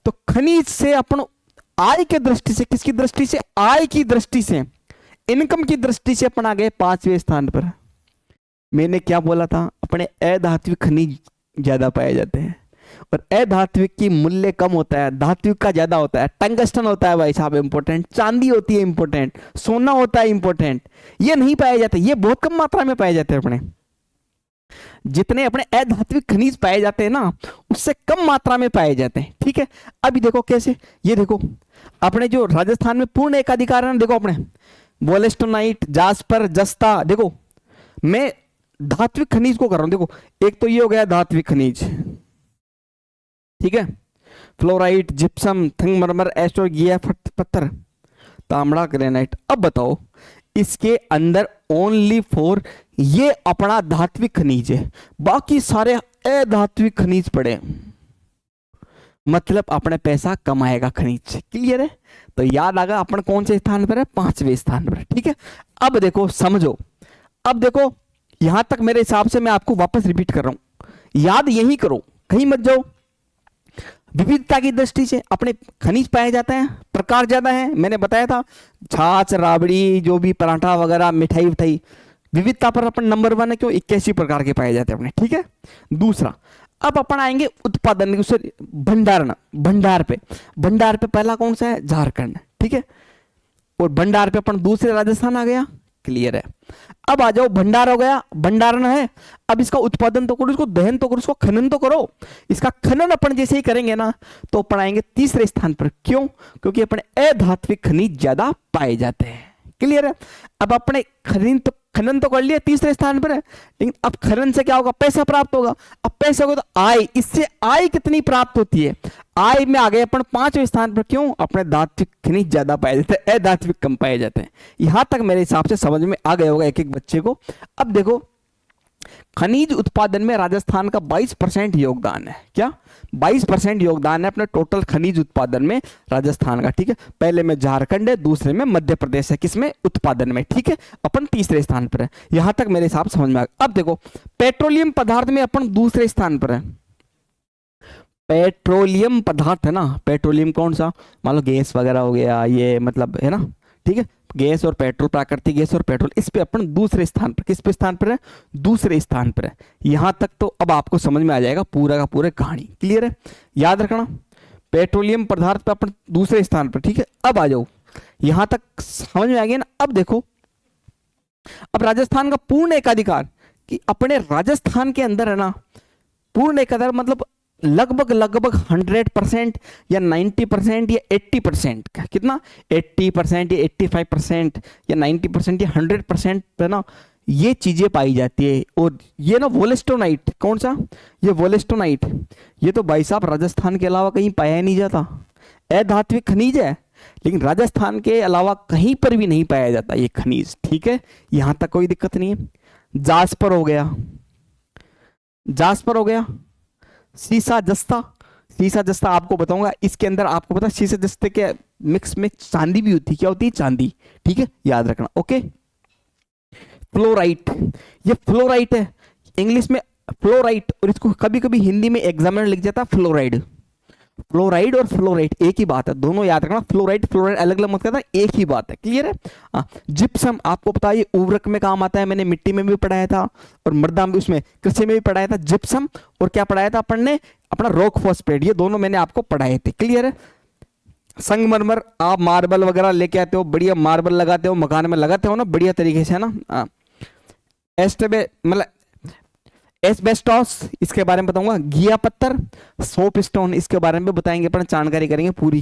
तो खनिज से अपन आय की दृष्टि से, किसकी दृष्टि से, आय की दृष्टि से, इनकम की दृष्टि से अपन आ गए 5वें स्थान पर। मैंने क्या बोला था, अपने अधात्विक खनिज ज्यादा पाए जाते हैं और अधात्विक की मूल्य कम होता है, धात्विक का ज्यादा होता है। टंगस्टन होता है भाई साहब इंपॉर्टेंट, चांदी होती है इंपॉर्टेंट, सोना होता है इंपॉर्टेंट, ये नहीं पाए जाते, ये बहुत कम मात्रा में पाए जाते हैं। अपने जितने अपने अधात्विक खनिज पाए जाते हैं ना, उससे कम मात्रा में पाए जाते हैं। ठीक है, अभी देखो कैसे, ये देखो अपने जो राजस्थान में पूर्ण एकाधिकार है ना, देखो अपने वोलेस्टोनाइट, जास्पर, जस्ता, देखो मैं धात्विक खनिज को कर रहा हूं। देखो एक तो ये हो गया धात्विक खनिज, ठीक है, फ्लोराइट, जिप्सम, संगमरमर, एस्टोगिया पत्थर, तांबड़ा, ग्रेनाइट। अब बताओ इसके अंदर ओनली 4 ये अपना धात्विक खनिज है, बाकी सारे अधात्विक खनिज पड़े, मतलब अपने पैसा कमाएगा खनिज। क्लियर है, तो याद आगा अपन कौन से स्थान पर है, 5वें स्थान पर। ठीक है, अब देखो समझो, अब देखो यहां तक मेरे हिसाब से मैं आपको वापस रिपीट कर रहा हूं, याद यही करो, कहीं मत जाओ। विविधता की दृष्टि से अपने खनिज पाए जाते हैं, प्रकार ज्यादा है, मैंने बताया था, छाछ, राबड़ी, जो भी पराठा वगैरह, मिठाई विठाई, विविधता पर अपन नंबर 1 है, क्यों 81 प्रकार के पाए जाते हैं अपने। ठीक है, दूसरा अब अपन आएंगे उत्पादन, भंडारण, भंडार पे पहला कौन सा है, झारखंड। ठीक है, और भंडार पे अपन दूसरे राजस्थान आ गया। क्लियर है, अब आ जाओ भंडार हो गया, भंडारण है, अब इसका उत्पादन तो करो, इसको दहन तो करो, इसको खनन तो करो। इसका खनन अपन जैसे ही करेंगे ना, तो अपन आएंगे तीसरे स्थान पर। क्यों, क्योंकि अपने अधात्विक खनिज ज्यादा पाए जाते हैं। क्लियर है, अब अपने खनन तो कर लिया, तीसरे स्थान पर है, लेकिन अब खनन से क्या होगा, पैसा प्राप्त होगा। अब पैसा होगा तो आय, इससे आय कितनी प्राप्त होती है, आय में आ गए अपन 5वें स्थान पर। क्यों, अपने धात्विक खनिज ज्यादा पाए जाते हैं, अधात्विक कम पाए जाते हैं। यहां तक मेरे हिसाब से समझ में आ गया होगा एक एक बच्चे को। अब देखो खनिज उत्पादन में राजस्थान का 22% योगदान है। क्या 22% योगदान है अपने टोटल खनिज उत्पादन में राजस्थान का। ठीक है, पहले में झारखंड है, दूसरे में मध्य प्रदेश है, किसमें, उत्पादन में। ठीक है, अपन तीसरे स्थान पर है। यहां तक मेरे हिसाब समझ में आ गया। अब देखो पेट्रोलियम पदार्थ में अपन दूसरे स्थान पर है। पेट्रोलियम पदार्थ है ना, पेट्रोलियम कौन सा, मान लो गैस वगैरह हो गया, ये मतलब है ना। ठीक है, गैस और पेट्रोल, प्राकृतिक गैस और पेट्रोल, इस पे अपन दूसरे स्थान पर, किस पे स्थान पर है, दूसरे स्थान पर है। यहां तक तो अब आपको समझ में आ जाएगा पूरा का पूरा कहानी। क्लियर है, याद रखना पेट्रोलियम पदार्थ पे अपन दूसरे स्थान पर। ठीक है, अब आ जाओ, यहां तक समझ में आ गया ना। अब देखो, अब राजस्थान का पूर्ण एकाधिकार, कि अपने राजस्थान के अंदर है ना पूर्ण एकाधिकार, मतलब लगभग 100% या 90% या 80%, कितना 80% या 85% या 90% या 100% पे ना ये चीजें पाई जाती है। और ये ना वोलेस्टोनाइट, कौन सा, ये वोलेस्टोनाइट, ये तो भाई साहब राजस्थान के अलावा कहीं पाया ही नहीं जाता। अधात्विक खनिज है, लेकिन राजस्थान के अलावा कहीं पर भी नहीं पाया जाता ये खनिज। ठीक है, यहां तक कोई दिक्कत नहीं है। जास्पर हो गया, जास्पर हो गया, सीसा जस्ता, सीसा जस्ता आपको बताऊंगा, इसके अंदर आपको पता सीसा जस्ते के मिक्स में चांदी भी होती है। क्या होती है, चांदी। ठीक है, याद रखना। ओके, फ्लोराइट, ये फ्लोराइट है, इंग्लिश में फ्लोराइट, और इसको कभी कभी हिंदी में एग्जामिनर लिख जाता है फ्लोराइड। फ्लोराइड और फ्लोराइट एक ही बात है, दोनों याद रखना। फ्लोराइड फ्लोराइड अलग अलग मत करना, एक ही बात है। क्लियर है। जिप्सम आपको पता है ये उर्वरक में काम आता है, मैंने मिट्टी में भी पढ़ाया था और मृदा में, उसमें कृषि में भी पढ़ाया था। जिप्सम और क्या पढ़ाया था अपन ने, अपना रॉक फॉस्फेट, ये दोनों मैंने आपको पढ़ाए थे। क्लियर है। संगमरमर, आप मार्बल वगैरह लेके आते हो, बढ़िया मार्बल लगाते हो, मकान में लगाते हो ना बढ़िया तरीके से, है ना। एस्टेबे मतलब एस्बेस्टॉस, इसके बारे में बताऊंगा। घिया पत्थर, सोप स्टोन, इसके बारे में बताएंगे अपन, जानकारी करेंगे पूरी।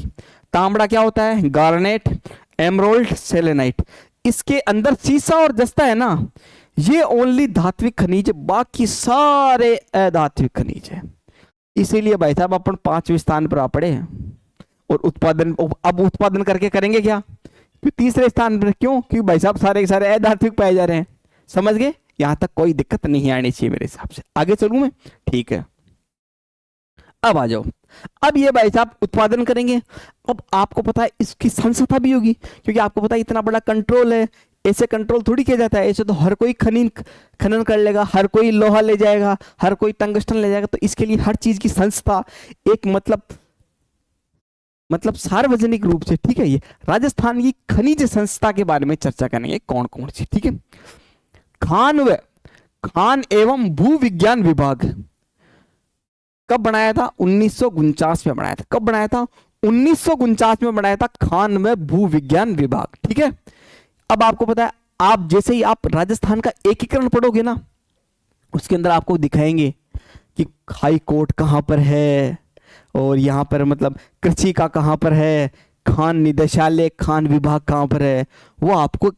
तांबड़ा क्या होता है, गार्नेट, एमरोल्ड, सेलेनाइट। इसके अंदर सीसा और जस्ता है ना, ये ओनली धात्विक खनिज, बाकी सारे अधात्विक खनिज है। इसीलिए भाई साहब अपन 5वें स्थान पर आ पड़े हैं। और उत्पादन, अब उत्पादन करके करेंगे क्या, तीसरे स्थान पर। क्यों, क्योंकि भाई साहब सारे के सारे अधात्विक पाए जा रहे हैं। समझ गए, यहां तक कोई दिक्कत नहीं आनी चाहिए मेरे हिसाब से। आगे चलूं मैं, ठीक है। अब आ जाओ, अब ये भाई साहब उत्पादन करेंगे। अब आपको पता है इसकी संस्था भी होगी, क्योंकि आपको पता है इतना बड़ा कंट्रोल है, ऐसे कंट्रोल थोड़ी किया जाता है। ऐसे तो हर कोई खनन कर लेगा, हर कोई लोहा ले जाएगा, हर कोई टंगस्टन ले जाएगा। तो इसके लिए हर चीज की संस्था एक मतलब सार्वजनिक रूप से। ठीक है, ये राजस्थान की खनिज संस्था के बारे में चर्चा करेंगे, कौन कौन सी। ठीक है, खान एवं भू विज्ञान विभाग कब बनाया था, 1949 में बनाया था। कब बनाया था, 1949 में बनाया था, खान में भू विज्ञान विभाग। ठीक है, अब आपको पता है, आप जैसे ही आप राजस्थान का एकीकरण पढ़ोगे ना, उसके अंदर आपको दिखाएंगे कि हाई कोर्ट कहां पर है, और यहां पर मतलब कृषि का कहां पर है, खान निदेशालय, खान विभाग कहां पर है। वो आपको,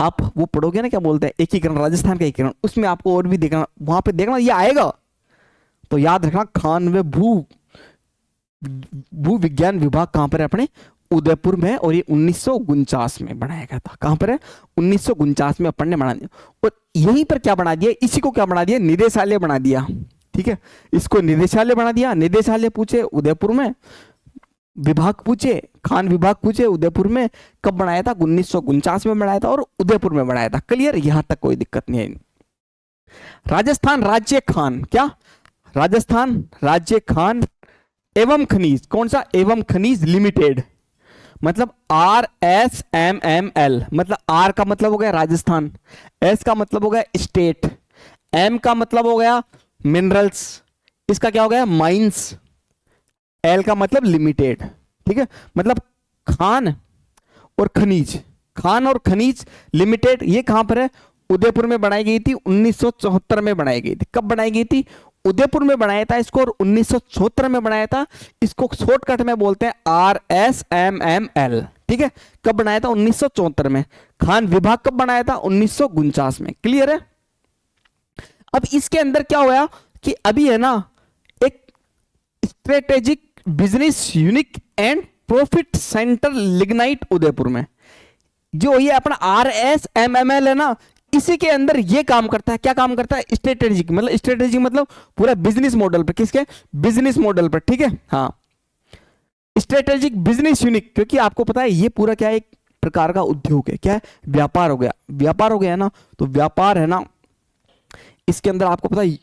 आप वो पढ़ोगे ना, क्या बोलते हैं, एकीकरण, राजस्थान का एकीकरण, उसमें आपको और भी देखना, वहां पे देखना ये आएगा। तो याद रखना, खान में भू विज्ञान विभाग कहां पर है, अपने उदयपुर में। और ये 1949 में बनाया गया था। कहां पर है, 1949 में अपन ने बना दिया। और यहीं पर क्या बना दिया, इसी को क्या बना दिया, निदेशालय बना दिया। ठीक है, इसको निदेशालय बना दिया। निदेशालय पूछे उदयपुर में, विभाग पूछे, खान विभाग पूछे उदयपुर में। कब बनाया था, 1949 में बनाया था, और उदयपुर में बनाया था। क्लियर, यहां तक कोई दिक्कत नहीं है। राजस्थान राज्य खान, क्या, राजस्थान राज्य खान एवं खनिज, कौन सा, एवं खनिज लिमिटेड, मतलब RSMML। मतलब R का मतलब हो गया राजस्थान, S का मतलब हो गया स्टेट, M का मतलब हो गया मिनरल्स, इसका क्या हो गया, माइंस, L का मतलब लिमिटेड। ठीक है, मतलब खान और खनिज, खान और खनिज लिमिटेड। ये कहां पर है, उदयपुर में बनाई गई थी, 1974 में बनाई गई थी। कब बनाई गई थी, उदयपुर में बनाया था इसको, और 1974 में बनाया था। इसको शॉर्टकट में बोलते हैं RSMML। ठीक है, कब बनाया था, 1974 में। खान विभाग कब बनाया था, 1949 में। क्लियर है। अब इसके अंदर क्या हुआ कि अभी है ना, एक strategic business unique and profit centre lignite Udaipur में, जो ये अपना RSMML है ना, इसी के अंदर ये काम करता है, क्या काम करता है, स्ट्रेटेजिक, मतलब स्ट्रेटेजिक मतलब पूरा बिजनेस मॉडल पर, किसके, बिजनेस मॉडल पर, ठीक है। हाँ, स्ट्रेटेजिक बिजनेस यूनिट, क्योंकि आपको पता है ये पूरा क्या है, एक प्रकार का उद्योग है, क्या है, व्यापार हो गया, व्यापार हो गया ना, तो व्यापार है ना, इसके अंदर आपको पता है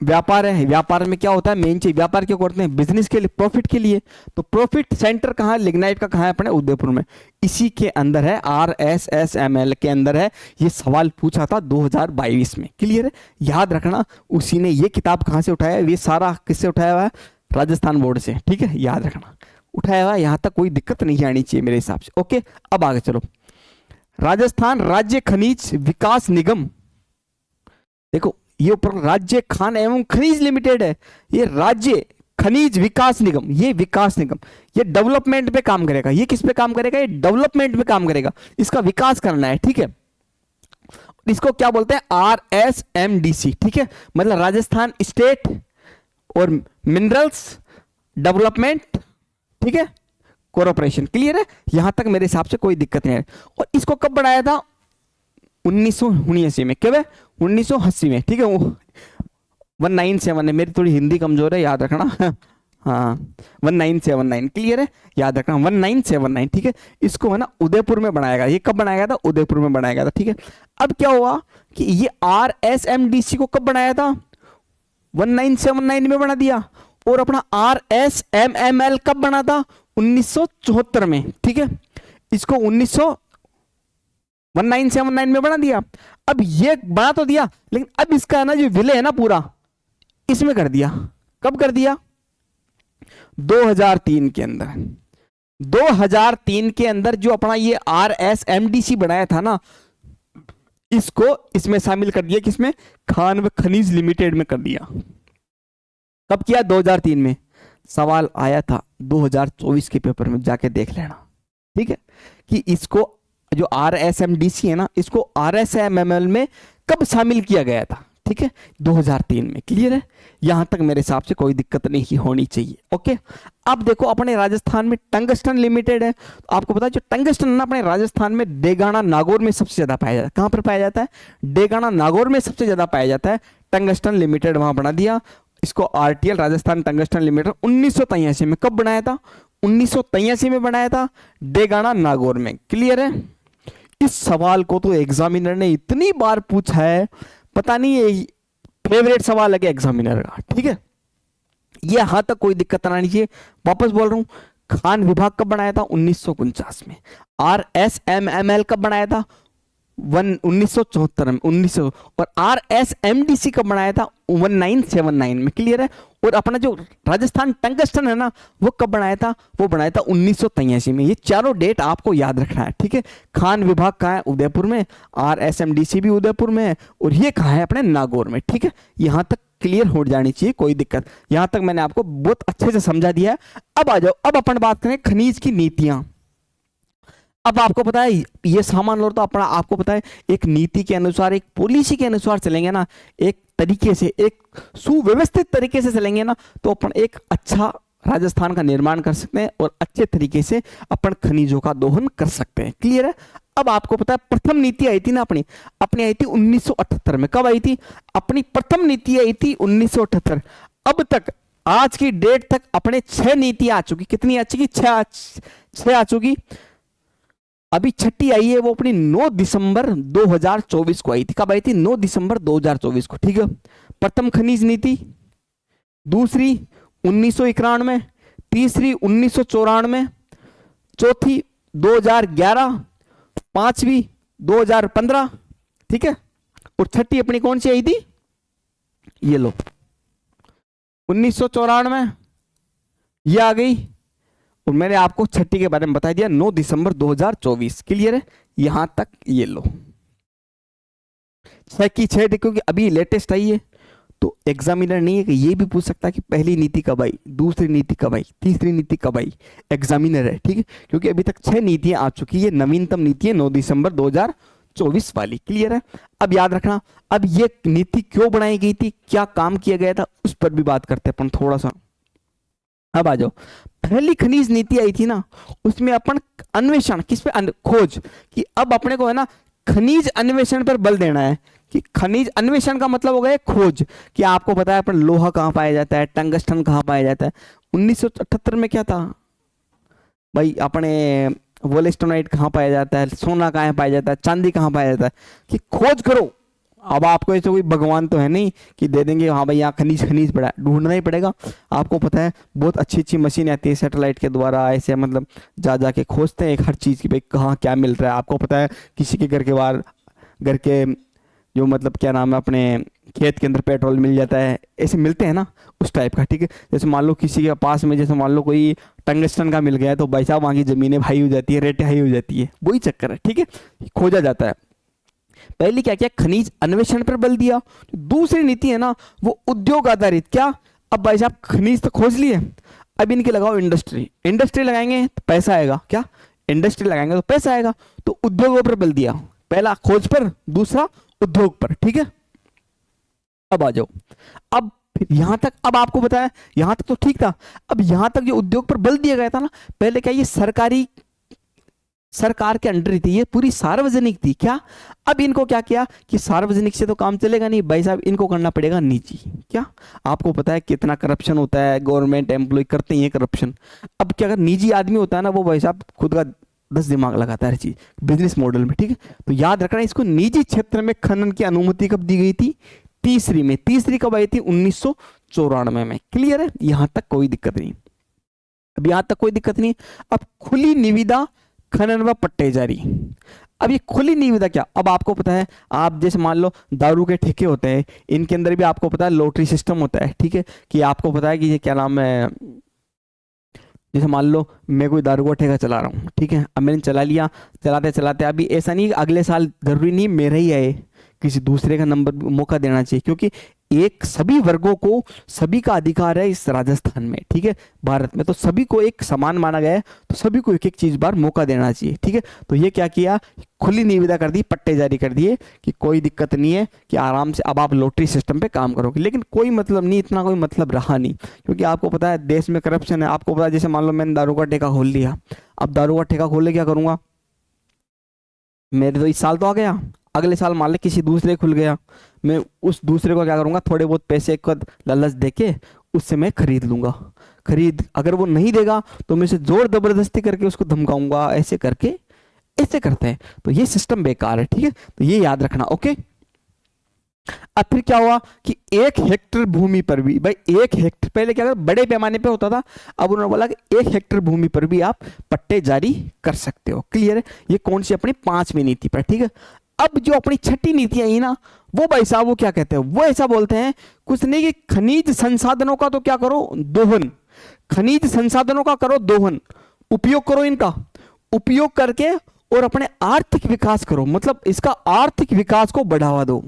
व्यापार है, व्यापार में क्या होता है, मेन चीज, व्यापार क्यों करते हैं, बिजनेस के लिए, प्रॉफिट के लिए। तो प्रॉफिट सेंटर कहाँ है, लिग्नाइट का कहाँ है, अपने उदयपुर में, इसी के अंदर है, RSSML के अंदर है। ये सवाल पूछा था 2022 में, क्लियर है, याद रखना। उसी ने ये किताब कहाँ से उठाया, ये सारा किससे उठाया हुआ है, राजस्थान बोर्ड से, ठीक है, याद रखना, उठाया हुआ, यहां तक कोई दिक्कत नहीं आनी चाहिए मेरे हिसाब से। ओके, अब आगे चलो, राजस्थान राज्य खनिज विकास निगम, देखो ये ऊपर राज्य खान एवं खनिज लिमिटेड है, ये राज्य खनिज विकास निगम, ये विकास निगम, ये डेवलपमेंट पे काम करेगा। ये किस पे काम करेगा, ये डेवलपमेंट पे काम करेगा, इसका विकास करना है, ठीक है। इसको क्या बोलते हैं, RSMDC, ठीक है, मतलब राजस्थान स्टेट और मिनरल्स डेवलपमेंट, ठीक है, कॉर्पोरेशन, क्लियर है, यहां तक मेरे हिसाब से कोई दिक्कत नहीं है। और इसको कब बनाया था, 1979 में, कब है, 1980 में, ठीक है, वो 1979 है, मेरी थोड़ी हिंदी कमजोर है, याद रखना। हाँ 1979, क्लियर है, याद रखना 1979, ठीक है। इसको है ना उदयपुर में बनाया गया, ये कब बनाया गया था, उदयपुर में बनाया गया था, ठीक है। अब क्या हुआ कि ये RSMDC को कब बनाया था, 1979 में बना दिया, और अपना RSMML कब बना था, 1974 में, ठीक है। इसको 1979 में बना दिया। अब ये बना तो दिया, लेकिन अब इसका है ना जो विलय है ना पूरा, इसमें कर दिया, कब कर दिया, 2003 के अंदर। 2003 के अंदर जो अपना ये RSMDC बनाया था ना, इसको इसमें शामिल कर दिया, किसमें, खान व खनिज लिमिटेड में कर दिया। कब किया, 2003 में। सवाल आया था 2024 के पेपर में, जाके देख लेना, ठीक है, कि इसको जो RSMDC है ना, इसको RSMML में कब शामिल किया गया था, ठीक है, 2003 में, क्लियर है, यहां तक मेरे हिसाब से कोई दिक्कत नहीं होनी चाहिए। ओके, अब देखो अपने राजस्थान में टंगस्टन लिमिटेड है, तो आपको पता है जो टंगस्टन ना अपने राजस्थान में डेगाना नागौर में सबसे ज्यादा पाया जाता है। कहां पर पाया जाता है, डेगाना नागौर में सबसे ज्यादा पाया जाता है। टंगस्टन लिमिटेड वहां बना दिया, इसको RTL राजस्थान टंगस्टन लिमिटेड 1983 में, कब बनाया था, 1983 में बनाया था, डेगाना नागौर में, क्लियर है। इस सवाल को तो एग्जामिनर ने इतनी बार पूछा है, पता नहीं, ये फेवरेट सवाल है एग्जामिनर का, ठीक है, ये यहां तक कोई दिक्कत आनी चाहिए। वापस बोल रहा हूं, खान विभाग कब बनाया था, 1949 में। RSMML कब बनाया था, 1974 में, 1900, और RSMDC कब बनाया था, 1979 में, क्लियर है। और अपना जो राजस्थान टंगस्टन है ना, वो कब बनाया था, वो बनाया था 1983 में। ये चारों डेट आपको याद रखना है, ठीक है। खान विभाग कहाँ है, उदयपुर में, RSMDC भी उदयपुर में है, और ये कहाँ है, अपने नागौर में, ठीक है। यहां तक क्लियर हो जानी चाहिए, कोई दिक्कत, यहां तक मैंने आपको बहुत अच्छे से समझा दिया है। अब आ जाओ, अब अपन बात करें खनिज की नीतियां। अब आपको पता है ये सामान लो, तो अपना आपको पता है एक नीति के अनुसार, एक पॉलिसी के अनुसार चलेंगे ना, एक तरीके से, एक सुव्यवस्थित तरीके से चलेंगे ना, तो अपन एक अच्छा राजस्थान का निर्माण कर सकते हैं, और अच्छे तरीके से अपन खनिजों का दोहन कर सकते हैं, क्लियर है। अब आपको पता है प्रथम नीति आई थी ना अपनी अपनी आई थी 1978 में। कब आई थी, अपनी प्रथम नीति आई थी 1978। अब तक आज की डेट तक अपने 6 नीति आ चुकी, कितनी आ चुकी, 6 आ चुकी। अभी छठी आई है, वो अपनी 9 दिसंबर 2024 को आई थी। कब आई थी, 9 दिसंबर 2024 को, ठीक है। प्रथम खनिज नीति, दूसरी 1991, तीसरी 1994, चौथी 2011, पांचवी 2015, ठीक है, और छठी अपनी कौन सी आई थी, ये लो 1994, ये आ गई। और मैंने आपको छठी के बारे में बता दिया, 9 दिसंबर 2024, क्लियर है, यहां तक ये लो 6 की 6, क्योंकि अभी लेटेस्ट आई है, तो एग्जामिनर नहीं है कि ये भी पूछ सकता है कि पहली नीति कब आई, दूसरी नीति कब आई, तीसरी नीति कब आई, एग्जामिनर है, ठीक है, क्योंकि अभी तक 6 नीतियां आ चुकी है, नवीनतम नीति है 9 दिसंबर 2024 वाली, क्लियर है। अब याद रखना, अब ये नीति क्यों बनाई गई थी, क्या काम किया गया था, उस पर भी बात करते हैं अपन थोड़ा सा। अब आ जाओ, पहली खनिज नीति आई थी ना, उसमें अपन अन्वेषण किस पे, खोज, कि अब अपने को है ना खनिज अन्वेषण पर बल देना है कि खनिज अन्वेषण का मतलब हो गया खोज, कि आपको पता है अपन लोहा कहाँ पाया जाता है, टंगस्टन कहाँ पाया जाता है। 1978 में क्या था भाई, अपने वोलेस्टोनाइट कहाँ पाया जाता है, सोना कहाँ पाया जाता है, चांदी कहाँ पाया जाता है, कि खोज करो। अब आपको ऐसे कोई भगवान तो है नहीं कि दे देंगे हाँ भाई यहाँ खनिज खनिज पड़ा है, ढूंढना ही पड़ेगा। आपको पता है बहुत अच्छी अच्छी मशीन आती है सैटेलाइट के द्वारा, ऐसे मतलब जा जा के खोजते हैं एक हर चीज़ की भाई कहाँ क्या मिल रहा है। आपको पता है किसी के घर के बाहर, घर के जो मतलब क्या नाम है अपने खेत के अंदर पेट्रोल मिल जाता है, ऐसे मिलते हैं ना उस टाइप का, ठीक है। जैसे मान लो किसी के पास में जैसे मान लो कोई टंगस्टन का मिल गया है तो भाई साहब वहाँ की ज़मीनें हाई हो जाती है, रेटें हाई हो जाती है, वही चक्कर है, ठीक है। खोजा जाता है। पहले क्या किया, खनिज अन्वेषण पर बल दिया। दूसरी नीति है ना वो उद्योग आधारित। क्या, अब भाई साहब खनिज तो खोज लिए, अब इनके लगाओ इंडस्ट्री, इंडस्ट्री लगाएंगे तो पैसा आएगा, क्या इंडस्ट्री लगाएंगे तो पैसा आएगा, तो उद्योगों पर बल दिया। पहला खोज पर, दूसरा उद्योग पर, ठीक है। अब आ जाओ, अब यहां तक, अब आपको बताया यहां तक तो ठीक था। अब यहां तक जो उद्योग पर बल दिया गया था ना, पहले क्या ये सरकारी, सरकार के अंडर ही थी, ये पूरी सार्वजनिक थी। क्या, अब इनको क्या किया कि सार्वजनिक से तो काम चलेगा नहीं भाई साहब, इनको करना पड़ेगा निजी। क्या, आपको पता है कितना करप्शन होता है, गवर्नमेंट एम्प्लॉय करते हैं करप्शन। अब क्या, अगर निजी आदमी होता है ना वो भाई साहब खुद का 10 दिमाग लगाता है हर चीज बिजनेस मॉडल में, ठीक है। तो याद रखना इसको, निजी क्षेत्र में खनन की अनुमति कब दी गई थी, तीसरी में। तीसरी कब आई थी, 1994 में। क्लियर है, यहां तक कोई दिक्कत नहीं, अब यहां तक कोई दिक्कत नहीं। अब खुली निविदा खनन व पट्टे जारी। अब ये खुली निविदा क्या, अब आपको पता है आप जैसे मान लो दारू के ठेके होते हैं, इनके अंदर भी आपको पता है लॉटरी सिस्टम होता है, ठीक है। कि आपको पता है कि ये क्या नाम है, जैसे मान लो मैं कोई दारू का ठेका चला रहा हूँ, ठीक है। अब मैंने चला लिया, चलाते चलाते अभी ऐसा नहीं अगले साल जरूरी नहीं मेरा ही आए, किसी दूसरे का नंबर मौका देना चाहिए, क्योंकि एक सभी वर्गों को सभी का अधिकार है इस राजस्थान में, ठीक है। भारत में तो सभी को एक समान माना गया है, तो सभी को एक एक चीज बार मौका देना चाहिए, ठीक है। तो ये क्या किया, खुली निविदा कर दी, पट्टे जारी कर दिए कि कोई दिक्कत नहीं है, कि आराम से अब आप लॉटरी सिस्टम पे काम करोगे। लेकिन कोई मतलब नहीं, इतना कोई मतलब रहा नहीं, क्योंकि आपको पता है देश में करप्शन है। आपको पता है जैसे मान लो मैंने दारू का ठेका खोल लिया, अब दारू का ठेका खोल ले क्या करूंगा, मेरे तो इस साल तो आ गया, अगले साल मान ले किसी दूसरे खुल गया, मैं उस दूसरे को क्या करूंगा, थोड़े बहुत पैसे का लालच देके उससे मैं खरीद लूंगा। खरीद, अगर वो नहीं देगा तो मैं उसे जोर जबरदस्ती करके उसको धमकाऊंगा, ऐसे करके ऐसे करते हैं। तो ये सिस्टम बेकार है, ठीक है। तो ये याद रखना, ओके। अब फिर क्या हुआ कि 1 हेक्टेयर भूमि पर भी, भाई 1 हेक्टेयर पहले क्या बड़े पैमाने पे होता था, अब उन्होंने बोला कि 1 हेक्टेयर भूमि पर भी आप पट्टे जारी कर सकते हो। क्लियर है, ये कौन सी अपनी 5वीं नीति पर, ठीक है। अब जो अपनी 6ठी नीति आई ना, वो भाई साहब वो क्या कहते हैं, वो ऐसा बोलते हैं कुछ नहीं कि खनिज संसाधनों का तो क्या करो, दोहन, खनिज संसाधनों का करो दोहन, उपयोग करो, इनका उपयोग करके और अपने आर्थिक विकास करो, मतलब इसका आर्थिक विकास को बढ़ावा दो।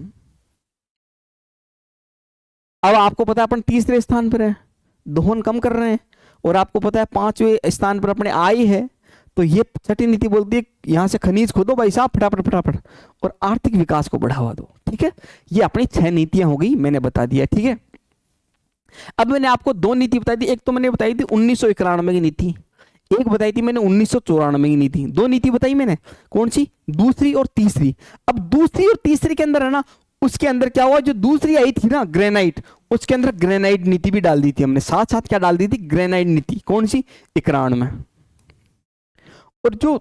अब आपको पता है अपन तीसरे स्थान पर है, दोहन कम कर रहे हैं, और आपको पता है 5वें स्थान पर अपने आय है। तो ये 6ठी नीति बोलती है यहां से खनिज खोदो भाई साहब फटाफट फटाफट, और आर्थिक विकास को बढ़ावा दो, ठीक है। ये अपनी 6 नीतियां हो गई, मैंने बता दिया, ठीक है। अब मैंने आपको 2 नीति बताई थी, एक तो मैंने बताई थी 1991 की नीति, एक बताई थी मैंने 1994 की नीति। 2 नीति बताई मैंने, कौन सी, दूसरी और तीसरी। अब दूसरी और तीसरी के अंदर है ना, उसके अंदर क्या हुआ, जो दूसरी आई थी ना ग्रेनाइट, उसके अंदर ग्रेनाइट नीति भी डाल दी थी हमने, साथ साथ क्या डाल दी थी, ग्रेनाइट नीति। कौन सी, 91 में। और जो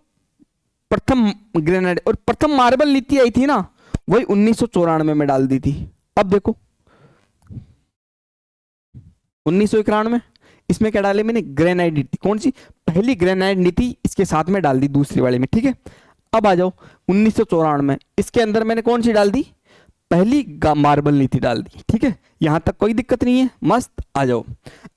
प्रथम ग्रेनाइट और प्रथम मार्बल नीति आई थी ना, वही 1994 में डाल दी थी। अब देखो 1991 में इसमें क्या डाले मैंने, ग्रेनाइट नीति। कौन सी, पहली ग्रेनाइट नीति इसके साथ में डाल दी दूसरी वाले में, ठीक है। अब आ जाओ 1994 में, इसके अंदर मैंने कौन सी डाल दी, पहली मार्बल नीति डाल दी, ठीक है। यहां तक कोई दिक्कत नहीं है, मस्त। आ जाओ,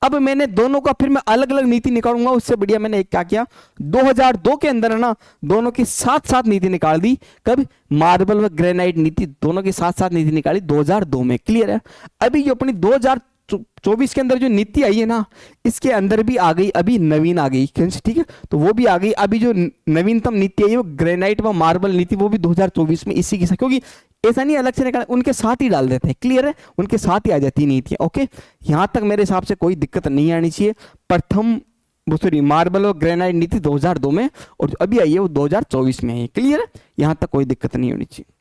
अब मैंने दोनों का फिर मैं अलग अलग नीति निकालूंगा, उससे बढ़िया मैंने एक क्या किया, 2002 के अंदर है ना दोनों की साथ साथ नीति निकाल दी। कब, मार्बल व ग्रेनाइट नीति दोनों की साथ साथ नीति निकाली 2002 में। क्लियर है। अभी जो अपनी 2024 के अंदर जो नीति आई है ना, इसके अंदर भी आ गई अभी नवीन आ गई, ठीक है। तो वो भी आ गई, अभी जो नवीनतम नीति आई है वो ग्रेनाइट व मार्बल नीति, वो भी 2024 में इसी के साथ, क्योंकि ऐसा नहीं अलग से निकाल, उनके साथ ही डाल देते हैं। क्लियर है, उनके साथ ही आ जाती नीतियां, ओके। यहां तक मेरे हिसाब से कोई दिक्कत नहीं आनी चाहिए। प्रथम वो सॉरी मार्बल और ग्रेनाइट नी थी 2002 में, और अभी आई है वो 2024 में है। क्लियर है, यहां तक कोई दिक्कत नहीं होनी चाहिए।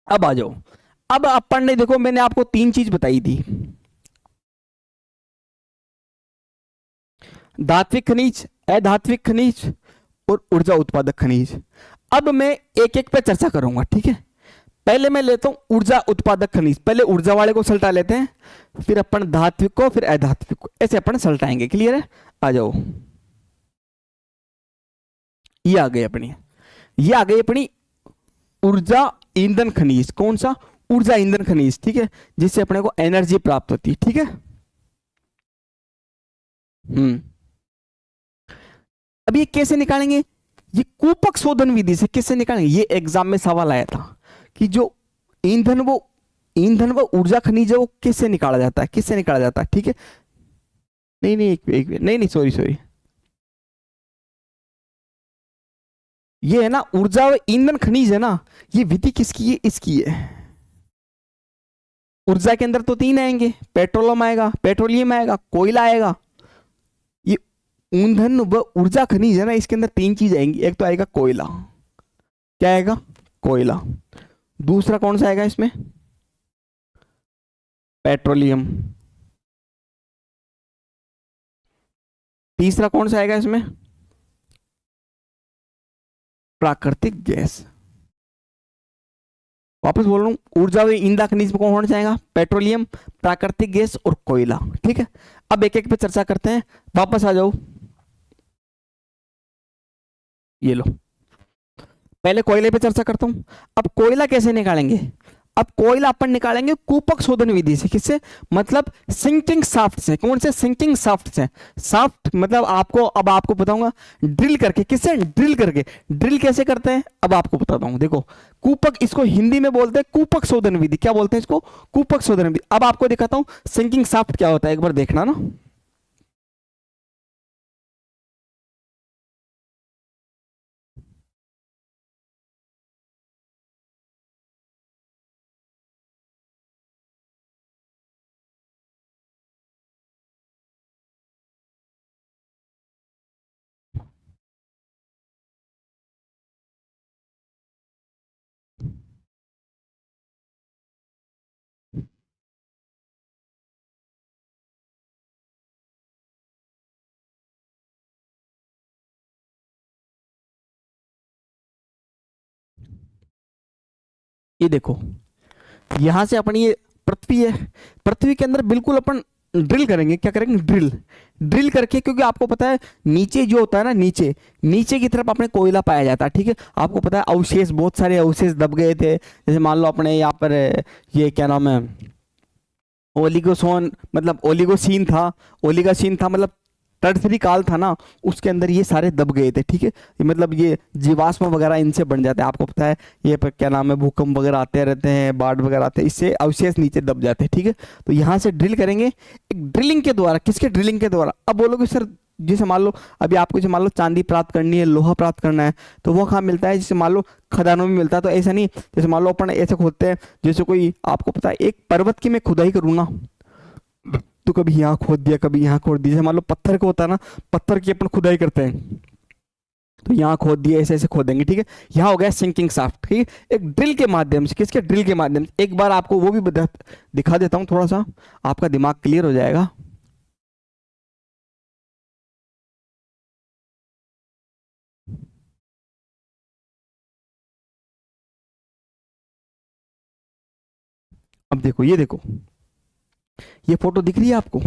अब आ जाओ, अब अपन ने देखो मैंने आपको तीन चीज बताई थी, धात्विक खनिज, अधात्विक खनिज और ऊर्जा उत्पादक खनिज। अब मैं एक एक पे चर्चा करूंगा, ठीक है। पहले मैं लेता हूं ऊर्जा उत्पादक खनिज, पहले ऊर्जा वाले को सल्टा लेते हैं, फिर अपन धात्विक को, फिर अधात्विक को, ऐसे अपन सल्टाएंगे। क्लियर है, आ जाओ, ये आ गई अपनी, ये आ गई अपनी ऊर्जा ईंधन खनिज। कौन सा? ऊर्जा ईंधन खनिज, ठीक है, जिससे अपने को एनर्जी प्राप्त होती है, ठीक है। अब ये कैसे निकालेंगे? ये कूपक शोधन विधि से कैसे निकालेंगे? ये एग्जाम में सवाल आया था कि जो ईंधन वो ऊर्जा खनिज है वो कैसे निकाला जाता है, किससे निकाला जाता है, ठीक है। नहीं नहीं नहीं सॉरी, ये है ना ऊर्जा व ईंधन खनिज है ना, ये विधि किसकी है? इसकी है। ऊर्जा के अंदर तो तीन आएंगे, पेट्रोलियम आएगा, कोयला आएगा। ये ईंधन व ऊर्जा खनिज है ना, इसके अंदर तीन चीज आएंगी। एक तो आएगा कोयला, क्या आएगा? कोयला। दूसरा कौन सा आएगा इसमें? पेट्रोलियम। तीसरा कौन सा आएगा इसमें? प्राकृतिक गैस। वापस बोल रहा हूं, ऊर्जा व ईंधन खनिज में कौन होना चाहेगा? पेट्रोलियम, प्राकृतिक गैस और कोयला, ठीक है। अब एक एक पे चर्चा करते हैं, वापस आ जाओ, ये लो, पहले कोयले पे चर्चा करता हूं। अब कोयला कैसे निकालेंगे? अब कोयला अपन निकालेंगे कूपक शोधन विधि से। किससे? मतलब सिंकिंग शाफ्ट से। कौन से? सिंकिंग शाफ्ट से। शाफ्ट मतलब आपको, अब आपको बताऊंगा ड्रिल करके। किससे? ड्रिल करके। ड्रिल कैसे करते हैं अब आपको बताता हूं। देखो, कूपक, इसको हिंदी में बोलते हैं कूपक शोधन विधि। क्या बोलते हैं इसको? कूपक शोधन विधि। अब आपको दिखाता हूं सिंकिंग शाफ्ट क्या होता है, एक बार देखना ना। ये देखो, यहां से अपनी ये पृथ्वी है, पृथ्वी के अंदर बिल्कुल अपन ड्रिल करेंगे। क्या करेंगे? ड्रिल। ड्रिल करके, क्योंकि आपको पता है नीचे जो होता है ना, नीचे नीचे की तरफ अपने कोयला पाया जाता है, ठीक है। आपको पता है अवशेष, बहुत सारे अवशेष दब गए थे। जैसे मान लो अपने यहाँ पर ये क्या नाम है, ओलिगोसोन, मतलब ओलिगोसीन था, ओलिगासीन था, मतलब टर्सरी काल था ना, उसके अंदर ये सारे दब गए थे, ठीक है। ये मतलब ये जीवाश्म वगैरह इनसे बन जाते हैं। आपको पता है ये पर क्या नाम है, भूकंप वगैरह आते रहते हैं, बाढ़ वगैरह आते हैं, इससे अवशेष नीचे दब जाते हैं, ठीक है। तो यहाँ से ड्रिल करेंगे, एक ड्रिलिंग के द्वारा। किसके? ड्रिलिंग के द्वारा। अब बोलोगे सर, जैसे मान लो अभी आपको, जैसे मान लो चांदी प्राप्त करनी है, लोहा प्राप्त करना है, तो वो कहाँ मिलता है? जैसे मान लो खदानों में मिलता है। तो ऐसा नहीं, जैसे मान लो अपन ऐसे खोदते हैं, जैसे कोई, आपको पता है एक पर्वत की मैं खुदाई करूँ ना, तो कभी यहाँ खोद दिया, कभी यहाँ खोद दिया। जैसे मान लो पत्थर को होता है ना, पत्थर की अपन खुदाई करते हैं, तो यहाँ खोद दिया, ऐसे ऐसे खोदेंगे, ठीक है। यहाँ हो गया सिंकिंग शाफ्ट, ठीक है। एक ड्रिल के माध्यम से। किसके? ड्रिल के माध्यम से। एक बार आपको वो भी दिखा देता हूँ, थोड़ा सा आपका दिमाग क्लियर हो जाएगा। अब देखो, ये देखो, ये फोटो दिख रही है आपको?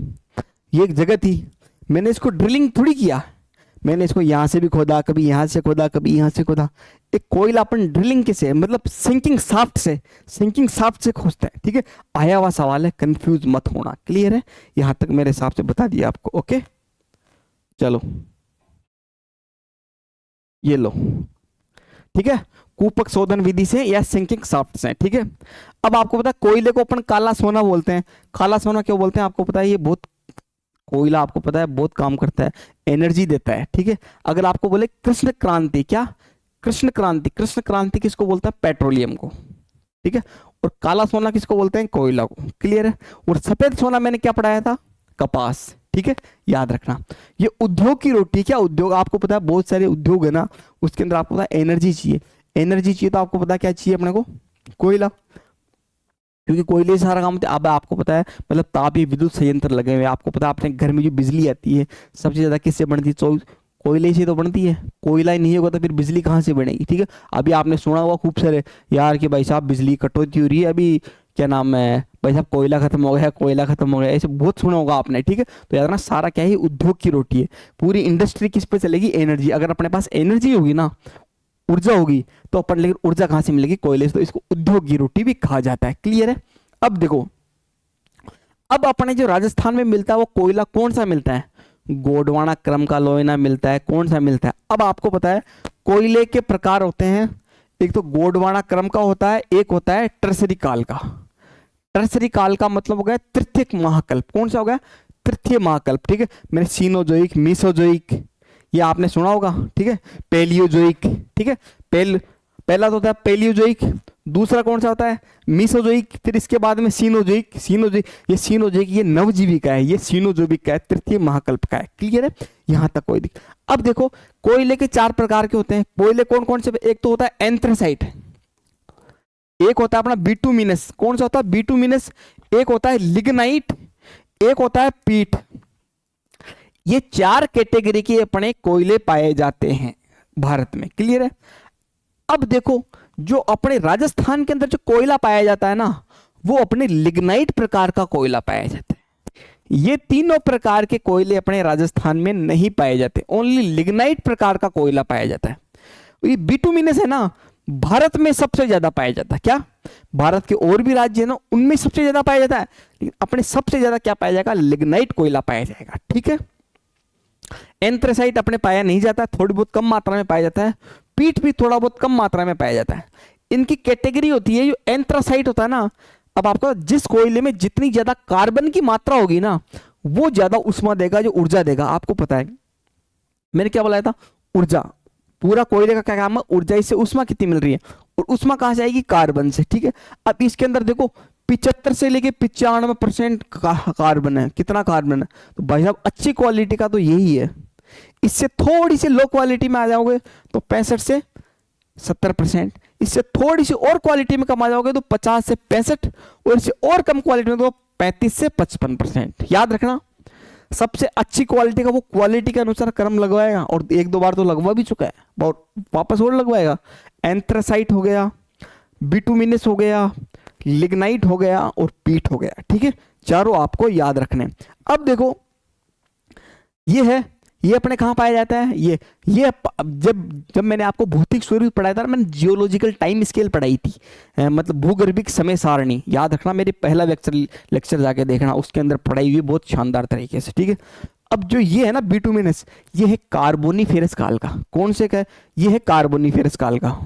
ये एक जगह थी, मैंने इसको ड्रिलिंग थोड़ी किया, मैंने इसको यहां से भी खोदा, कभी यहां से खोदा, कभी यहां से खोदा। एक कोयला अपन ड्रिलिंग के से, मतलब सिंकिंग शाफ्ट से, सिंकिंग शाफ्ट से खोजता है, ठीक है। आया हुआ सवाल है, कंफ्यूज मत होना। क्लियर है? यहां तक मेरे हिसाब से बता दिया आपको। ओके, चलो ये लो, ठीक है। कूपक शोधन विधि से या सिंकिंग शाफ्ट से, ठीक है। अब आपको पता है कोयले को अपन काला सोना बोलते हैं। काला सोना क्यों बोलते हैं आपको पता है? ये बहुत, कोयला आपको पता है बहुत काम करता है, एनर्जी देता है, ठीक है। अगर आपको बोले कृष्ण क्रांति, क्या? कृष्ण क्रांति। कृष्ण क्रांति किसको बोलता है? पेट्रोलियम को, ठीक है। और काला सोना किसको बोलते हैं? कोयला को। क्लियर है? और सफेद सोना मैंने क्या पढ़ाया था? कपास। ठीक है, याद रखना। ये उद्योग की रोटी है। क्या उद्योग? आपको पता है बहुत सारे उद्योग है ना, उसके अंदर आपको पता है एनर्जी चाहिए। एनर्जी चाहिए तो आपको पता है क्या चाहिए अपने को? कोयला, क्योंकि कोयले से सारा काम होता है। अब आपको पता है मतलब तापीय विद्युत संयंत्र लगे हुए हैं। आपको पता है अपने घर में जो बिजली आती है सबसे ज्यादा किससे बनती है? कोयले से तो बनती है। कोयला ही नहीं होगा तो फिर बिजली कहाँ से बनेगी? ठीक है, अभी आपने सुना होगा खूब सारे यार कि भाई साहब बिजली कटौती हो रही है, अभी क्या नाम है भाई साहब, कोयला खत्म हो गया, कोयला खत्म हो गया, ऐसे बहुत सुना होगा आपने। ठीक है, तो याद रखना सारा क्या है? उद्योग की रोटी है। पूरी इंडस्ट्री किस पे चलेगी? एनर्जी। अगर अपने पास एनर्जी होगी ना, ऊर्जा होगी, तो अपन, लेकिन ऊर्जा कहाँ से मिलेगी? कोयले से। तो इसको उद्योग की रोटी भी कहा जाता है। क्लियर है? अब देखो, अब अपने जो राजस्थान में मिलता है वो कोयला कौन सा मिलता है? गोंडवाना क्रम का लोयना मिलता है। कौन सा मिलता है? अब आपको पता है कोयले के प्रकार होते हैं। एक तो गोंडवाना क्रम का होता है, एक होता है टर्सरी काल का। टर्सरी काल का मतलब हो गया तृतीयक महाकल्प। कौन सा हो गया? तृतीय महाकल्प। ठीक है, मैंने सीनोजोइक, मीसोजोइक, ये आपने सुना होगा। ठीक है, पेलियोजोइक। ठीक है, पहला तो होता है पेलियोजोइक, दूसरा कौन सा होता है? मीसोजोइक, फिर इसके बाद में सीनोजोइक। ये सीनोजोइक ये नवजीवी का है, ये सीनोजोइक का है, तृतीय महाकल्प का है। क्लियर है? यहां तक कोई दिक्कत? अब देखो कोयले के 4 प्रकार के होते हैं। कोयले कौन कौन से? एक तो होता है एंथ्रासाइट, एक होता है अपना बिटुमिनस। कौन सा होता है? बिटुमिनस। एक होता है लिग्नाइट, एक होता है पीट। ये 4 कैटेगरी के अपने कोयले पाए जाते हैं भारत में। क्लियर है? अब देखो जो अपने राजस्थान के अंदर जो कोयला पाया जाता है ना, वो अपने लिग्नाइट प्रकार का कोयला पाया जाता है। ये तीनों प्रकार के कोयले अपने राजस्थान में नहीं पाए जाते, ओनली लिग्नाइट प्रकार का कोयला पाया जाता है। ये बिटुमिनस है ना, भारत में सबसे ज्यादा पाया जाता है। क्या? भारत के और भी राज्य है ना, उनमें सबसे ज्यादा पाया जाता है, लेकिन अपने सबसे ज्यादा क्या पाया जाएगा? लिग्नाइट कोयला पाया जाएगा। ठीक है, एंथ्रासाइट अपने पाया नहीं जाता, थोड़ी बहुत कम मात्रा में पाया जाता है। पीट भी थोड़ा बहुत कम मात्रा में पाया जाता है। इनकी कैटेगरी होती है, जो एंथ्रासाइट होता है ना, अब आपको जिस कोयले में जितनी ज्यादा कार्बन की मात्रा होगी ना, वो ज्यादा उष्मा देगा, जो ऊर्जा देगा। आपको पता है मैंने क्या बोला था? ऊर्जा। पूरा कोयले का क्या काम है? ऊर्जा। इससे उष्मा कितनी मिल रही है? और उष्मा कहां से आएगी? कार्बन से। ठीक है, अब इसके अंदर देखो 75 से लेके 95% कार्बन है। कितना कार्बन है? तो भाई साहब अच्छी क्वालिटी का तो यही है। इससे थोड़ी सी लो क्वालिटी में आ जाओगे तो 65 से 70%, इससे थोड़ी सी और क्वालिटी में कम आ जाओगे तो 50 से 65, और इससे और कम क्वालिटी में तो 35 से 55%। याद रखना, सबसे अच्छी क्वालिटी का वो क्वालिटी के अनुसार क्रम लगवाएगा, और 1-2 बार तो लगवा भी चुका है, और वापस और लगवाएगा। एंथ्रासाइट हो गया, बिटुमिनस हो गया, लिग्नाइट हो गया, और पीट हो गया। ठीक है, चारों आपको याद रखने। अब देखो ये है, ये अपने कहाँ पाया जाता है? ये जब मैंने आपको भौतिक स्वरूप पढ़ाया था ना, मैंने जियोलॉजिकल टाइम स्केल पढ़ाई थी, मतलब भूगर्भिक समय सारणी। याद रखना, मेरे पहला लेक्चर जाके देखना, उसके अंदर पढ़ाई हुई बहुत शानदार तरीके से। ठीक है, अब जो ये है ना बिटुमिनस, ये है कार्बोनिफेरस काल का। कौन से का? ये है कार्बोनिफेरस काल का।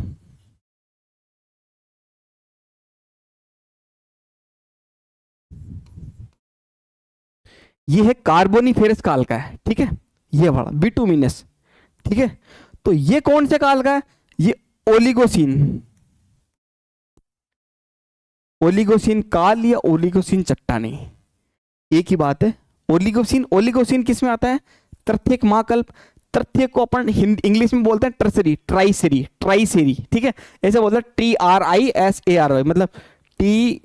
ये है कार्बोनिफेरस काल का है। ठीक है, ये वाला बिटुमिनस। ठीक है, तो ये कौन से काल का है? ये ओलिगोसीन। ओलिगोसीन काल या ओलिगोसीन चट्टानी, एक ही बात है। ओलिगोसीन किस में आता है? तृतीयक महाकल्प। तृतीयक को अपन इंग्लिश में बोलते हैं ट्रसरी, ट्राइसेरी। ठीक है, ऐसे बोलते हैं TRISARY, मतलब TRISARY,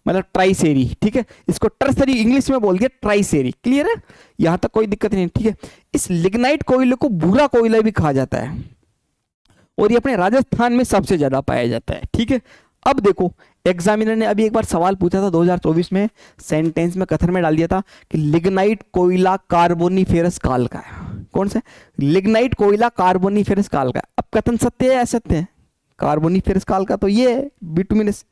मतलब ट्राइसेरी। ठीक है, इसको टर्सरी इंग्लिश में बोल दिया, ट्राइसेरी। क्लियर है? यहां तक कोई दिक्कत नहीं। ठीक है, इस लिग्नाइट कोयले को भूरा कोयला भी कहा जाता है, और ये अपने राजस्थान में सबसे ज्यादा पाया जाता है। ठीक है, अब देखो एग्जामिनर ने अभी एक बार सवाल पूछा था 2024 में, सेंटेंस में कथन में डाल दिया था कि लिग्नाइट कोयला कार्बोनिफेरस काल का है। कौन सा? लिग्नाइट कोयला कार्बोनिफेरस काल का। अब कथन सत्य है असत्य है? कार्बोनिफेरस काल का तो ये है बिटुमिनस।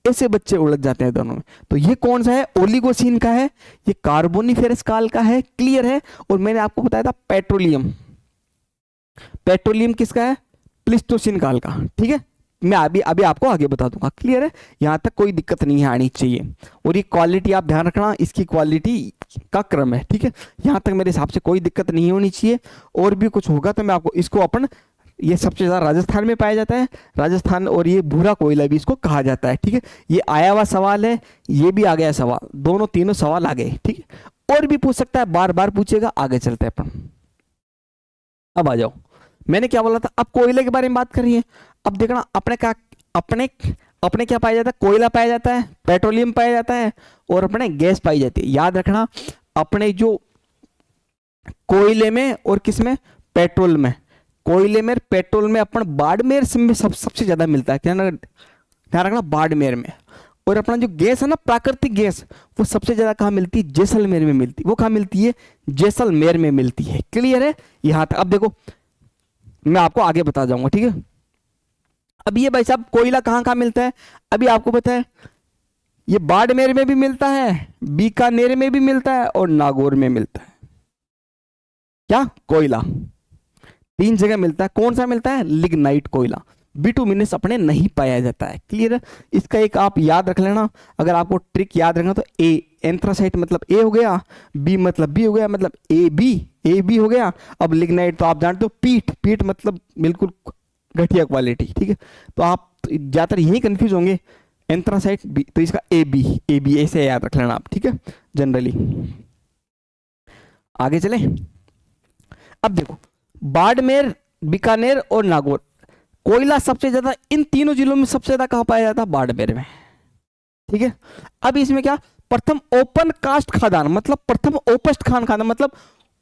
ऐसे बच्चे उलझ जाते हैं दोनों में। तो ये कौन सा है? ओलिगोसीन का है, ये कार्बोनिफेरस काल का है। क्लियर है? और मैंने आपको बताया था पेट्रोलियम, पेट्रोलियम किसका है? प्लिस्टोसिन काल का। ठीक है, मैं अभी आपको आगे बता दूंगा। क्लियर है? यहां तक कोई दिक्कत नहीं आनी चाहिए। और ये क्वालिटी आप ध्यान रखना, इसकी क्वालिटी का क्रम है। ठीक है, यहां तक मेरे हिसाब से कोई दिक्कत नहीं होनी चाहिए। और भी कुछ होगा तो मैं आपको इसको अपन ये सबसे ज़्यादा राजस्थान में पाया जाता है, राजस्थान, और ये भूरा कोयला भी इसको कहा जाता है। ठीक है, ये आया हुआ सवाल है, ये भी आ गया सवाल, दोनों तीनों सवाल आ गए। ठीक है, और भी पूछ सकता है, बार बार पूछेगा। आगे चलते हैं अपन। अब आ जाओ, मैंने क्या बोला था, अब कोयले के बारे में बात कर रही है। अब देखना अपने अपने क्या पाया जाता है, कोयला पाया जाता है, पेट्रोलियम पाया जाता है, और अपने गैस पाई जाती है। याद रखना, अपने जो कोयले में और किसमें, पेट्रोल में, कोयले में पेट्रोल में अपन बाड़मेर में सबसे ज्यादा मिलता है। ध्यान रखना, बाड़मेर में। और अपना जो गैस है ना, प्राकृतिक गैस, वो सबसे ज्यादा कहाँ मिलती है, जैसलमेर में मिलती है। वो कहाँ मिलती है, जैसलमेर में मिलती है। क्लियर है यहां तक? अब देखो, मैं आपको आगे बता जाऊंगा। ठीक है, अब ये भाई साहब कोयला कहाँ कहाँ मिलता है, अभी आपको पता है, ये बाड़मेर में भी मिलता है, बीकानेर में भी मिलता है, और नागौर में मिलता है। क्या, कोयला 3 जगह मिलता है। कौन सा मिलता है, लिग्नाइट कोयला। बिटुमिनस अपने नहीं पाया जाता है। क्लियर है? इसका एक आप याद रख लेना, अगर आपको ट्रिक याद रखना तो ए, एंथ्रासाइट मतलब ए हो गया, बी मतलब बी हो गया, मतलब ए बी हो गया। अब लिग्नाइट तो आप जानते हो, पीट मतलब बिल्कुल घटिया क्वालिटी। ठीक है, तो आप ज्यादातर यही कंफ्यूज होंगे, एंथ्रासाइट बी, तो इसका ए बी ऐसे याद रख लेना आप। ठीक है, जनरली। आगे चले, अब देखो, बाड़मेर, बीकानेर और नागौर, कोयला सबसे ज्यादा इन तीनों जिलों में सबसे ज्यादा कहां पाया जाता है, बाड़मेर में। ठीक है, अब इसमें क्या, प्रथम ओपन कास्ट खदान, मतलब प्रथम ओपस्ट खान खदान, मतलब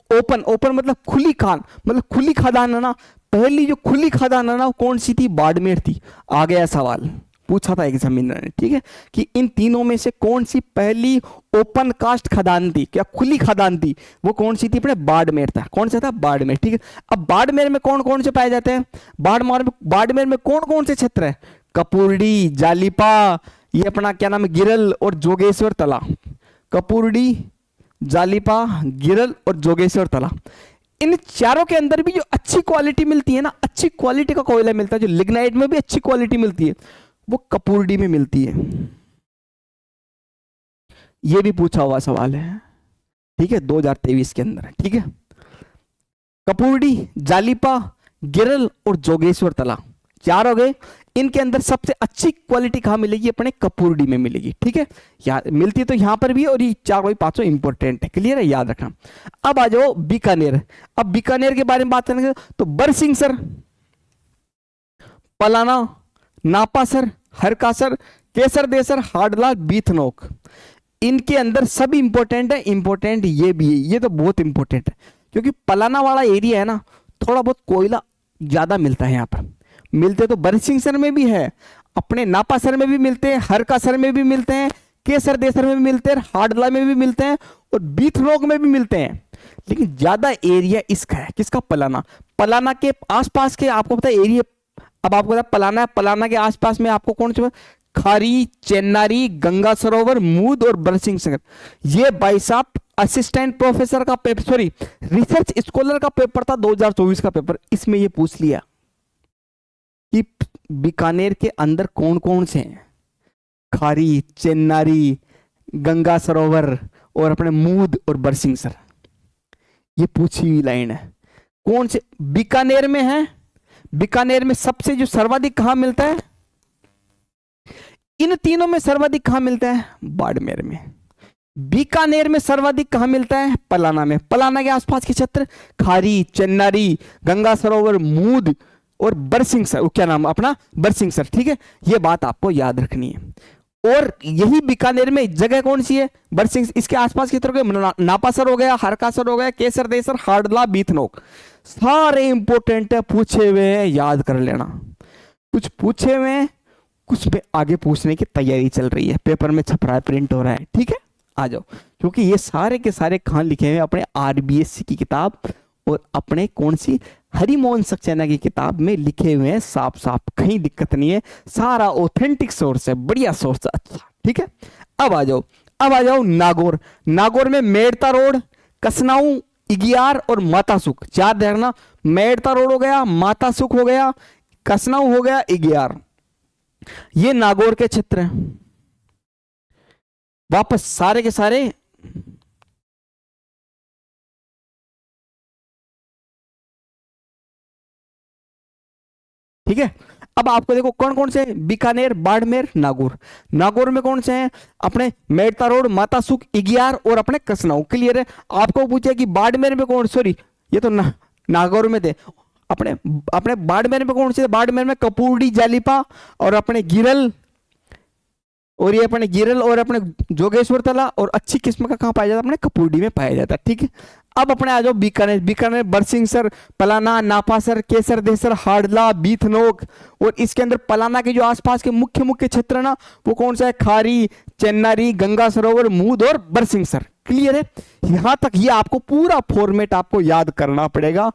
ओपन मतलब खुली खान, मतलब खुली खदान है ना। पहली जो खुली खदान है ना, कौन सी थी, बाड़मेर थी। आ गया सवाल, पूछा था एग्जामिनर ने। ठीक है, कि इन तीनों में से कौन सी पहली ओपन कास्ट खदान थी, क्या खुली खदान थी, वो कौन सी थी, अपने बाड़मेर था। कौन सा था, बाड़मेर। ठीक है, अब बाड़मेर में कौन कौन से पाए जाते हैं, बाड़मेर में कौन कौन से क्षेत्र है, कपूरडी, जालिपा, ये अपना क्या नाम है, गिरल और जोगेश्वर तला। कपूरडी, जालिपा, गिरल और जोगेश्वर तला, इन चारों के अंदर भी जो अच्छी क्वालिटी मिलती है ना, अच्छी क्वालिटी का कोयला मिलता है, जो लिग्नाइट में भी अच्छी क्वालिटी मिलती है, वो कपूरडी में मिलती है। ये भी पूछा हुआ सवाल है। ठीक है, 2023 के अंदर। ठीक है, कपूरडी, जालिपा, गिरल और जोगेश्वर तला, 4 हो गए। इनके अंदर सबसे अच्छी क्वालिटी कहां मिलेगी, अपने कपूरडी में मिलेगी। ठीक है, मिलती है तो यहां पर भी, और ये 4 5 इंपॉर्टेंट है। क्लियर है, याद रखना। अब आ जाओ बीकानेर। अब बीकानेर के बारे में बात करेंगे तो बरसिंहसर, पलाना, नापासर, हरकासर, केसर देसर, हाडला, बीथनोक, इनके अंदर सब इंपॉर्टेंट है। इंपॉर्टेंट ये भी है, ये तो बहुत इंपॉर्टेंट है, क्योंकि पलाना वाला एरिया है ना, थोड़ा बहुत कोयला ज्यादा मिलता है। यहाँ पर मिलते तो बरसिंहसर में भी है, अपने नापासर में भी मिलते हैं, हरकासर में भी मिलते हैं, केसर देसर में भी मिलते हैं, हाडला में भी मिलते हैं, और बीथनोक में भी मिलते हैं। लेकिन ज्यादा एरिया इसका है, किसका, पलाना। पलाना के आसपास के आपको पता है एरिया, अब आपको पता पलाना है, पलाना के आसपास में आपको कौन से, खारी, चेन्नारी, गंगा सरोवर, मूद और बरसिंहसर। ये भाई साहब असिस्टेंट प्रोफेसर का पेपर, सॉरी रिसर्च स्कॉलर का पेपर था 2024 का पेपर, इसमें ये पूछ लिया कि बीकानेर के अंदर कौन कौन से हैं, खारी, चेन्नारी, गंगा सरोवर और अपने मूद और बरसिंहसर। ये पूछी हुई लाइन है। कौन से बीकानेर में है, बीकानेर में सबसे जो सर्वाधिक कहां मिलता है, इन तीनों में सर्वाधिक कहां मिलता है, बाड़मेर में। बीकानेर में सर्वाधिक कहां मिलता है, पलाना में। पलाना के आसपास के क्षेत्र, खारी, चेन्नारी, गंगा सरोवर, मूद और बरसिंहसर, क्या नाम अपना, बरसिंहसर। ठीक है, ये बात आपको याद रखनी है। और यही बीकानेर में जगह कौन सी है, बरसिंह, इसके आसपास की तरफ नापासर हो गया, हरकासर हो गया, केसर देसर, हाडला, बीथनोक, सारे इंपोर्टेंट है, पूछे हुए हैं, याद कर लेना। कुछ पूछे हुए हैं, कुछ पे आगे पूछने की तैयारी चल रही है, पेपर में छप रहा है, प्रिंट हो रहा है। ठीक है, आ जाओ, क्योंकि ये सारे के सारे कहां लिखे हुए, अपने आरबीएससी की किताब और अपने कौन सी, हरिमोहन सक्सेना की किताब में लिखे हुए हैं, साफ साफ, कहीं दिक्कत नहीं है, सारा ऑथेंटिक सोर्स है, बढ़िया सोर्स है। अच्छा, ठीक है, अब आ जाओ, अब आ जाओ नागौर। नागौर में मेड़ता रोड, कसनाऊ, इगियार और मातासुख, 4 देखना, मेड़ता रोड हो गया, मातासुख हो गया, कसनाऊ हो गया, इगियार, ये नागौर के क्षेत्र हैं। वापस सारे के सारे ठीक है। अब आपको देखो कौन कौन से, बीकानेर, बाड़मेर, नागौर। नागौर में कौन से हैं, अपने मेड़ता रोड, मातासुख, इगियार और अपने कसनाऊ। क्लियर है। आपको पूछे कि बाड़मेर में कौन, सॉरी ये तो नागौर में थे, अपने अपने बाड़मेर में कौन से, बाड़मेर में कपूरडी, जालिपा और अपने गिरल, और ये अपने गिरल और अपने जोगेश्वर तला, और अच्छी किस्म का कहाँ पाया जाता है, अपने कपूरडी में पाया जाता है। ठीक है। अब अपने आ जाओ बीकानेर। बीकानेर बरसिंहसर, पलाना, नापासर, केसर देसर, हाड़ला, बीथनोक, और इसके अंदर पलाना के जो आसपास के मुख्य मुख्य क्षेत्र ना, वो कौन सा है, खारी, चेन्नारी, गंगा सरोवर, मूद और बरसिंहसर। क्लियर है। यहां तक ये आपको पूरा फॉर्मेट आपको याद करना पड़ेगा।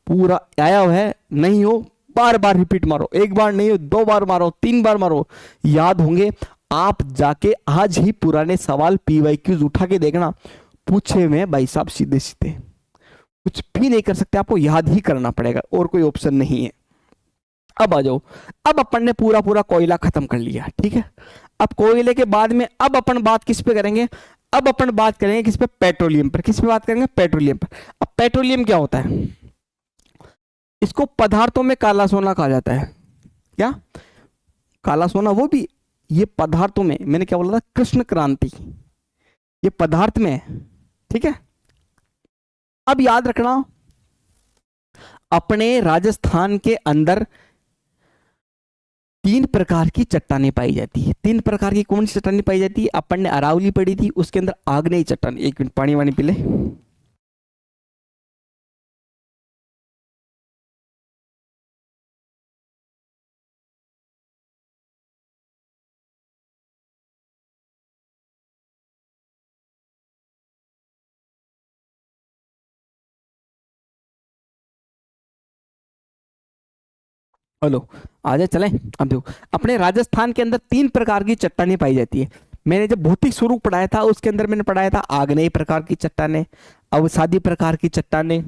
पूरा आया हुआ है, नहीं हो बार बार रिपीट मारो, एक बार नहीं हो 2 बार मारो, 3 बार मारो, याद होंगे। आप जाके आज ही पुराने सवाल पीवाईक्यूज उठा के देखना, पूछे में भाई साहब सीधे सीधे, कुछ भी नहीं कर सकते, आपको याद ही करना पड़ेगा, और कोई ऑप्शन नहीं है। अब आ जाओ। अब अपन ने पूरा पूरा कोयला खत्म कर लिया। ठीक है। अब कोयले के बाद में अब अपन बात किस पे करेंगे, अब अपन बात करेंगे किस पे, पेट्रोलियम पर। किस पे बात करेंगे, पेट्रोलियम पर। अब पेट्रोलियम क्या होता है, इसको पदार्थों में काला सोना कहा जाता है। क्या, काला सोना, वो भी ये पदार्थों में, मैंने क्या बोला था, कृष्ण क्रांति, ये पदार्थ में है। ठीक है। अब याद रखना, अपने राजस्थान के अंदर 3 प्रकार की चट्टानें पाई जाती है। 3 प्रकार की कौन सी चट्टानें पाई जाती है, अपन ने अरावली पढ़ी थी, उसके अंदर आग्नेय चट्टान। एक मिनट पानी वानी पी ले। हेलो, आजा चलें। अब देखो, अपने राजस्थान के अंदर 3 प्रकार की चट्टानें पाई जाती है। मैंने जब भौतिक स्वरूप पढ़ाया था, उसके अंदर मैंने पढ़ाया था आग्नेय प्रकार की चट्टानें, अवसादी प्रकार की चट्टानें,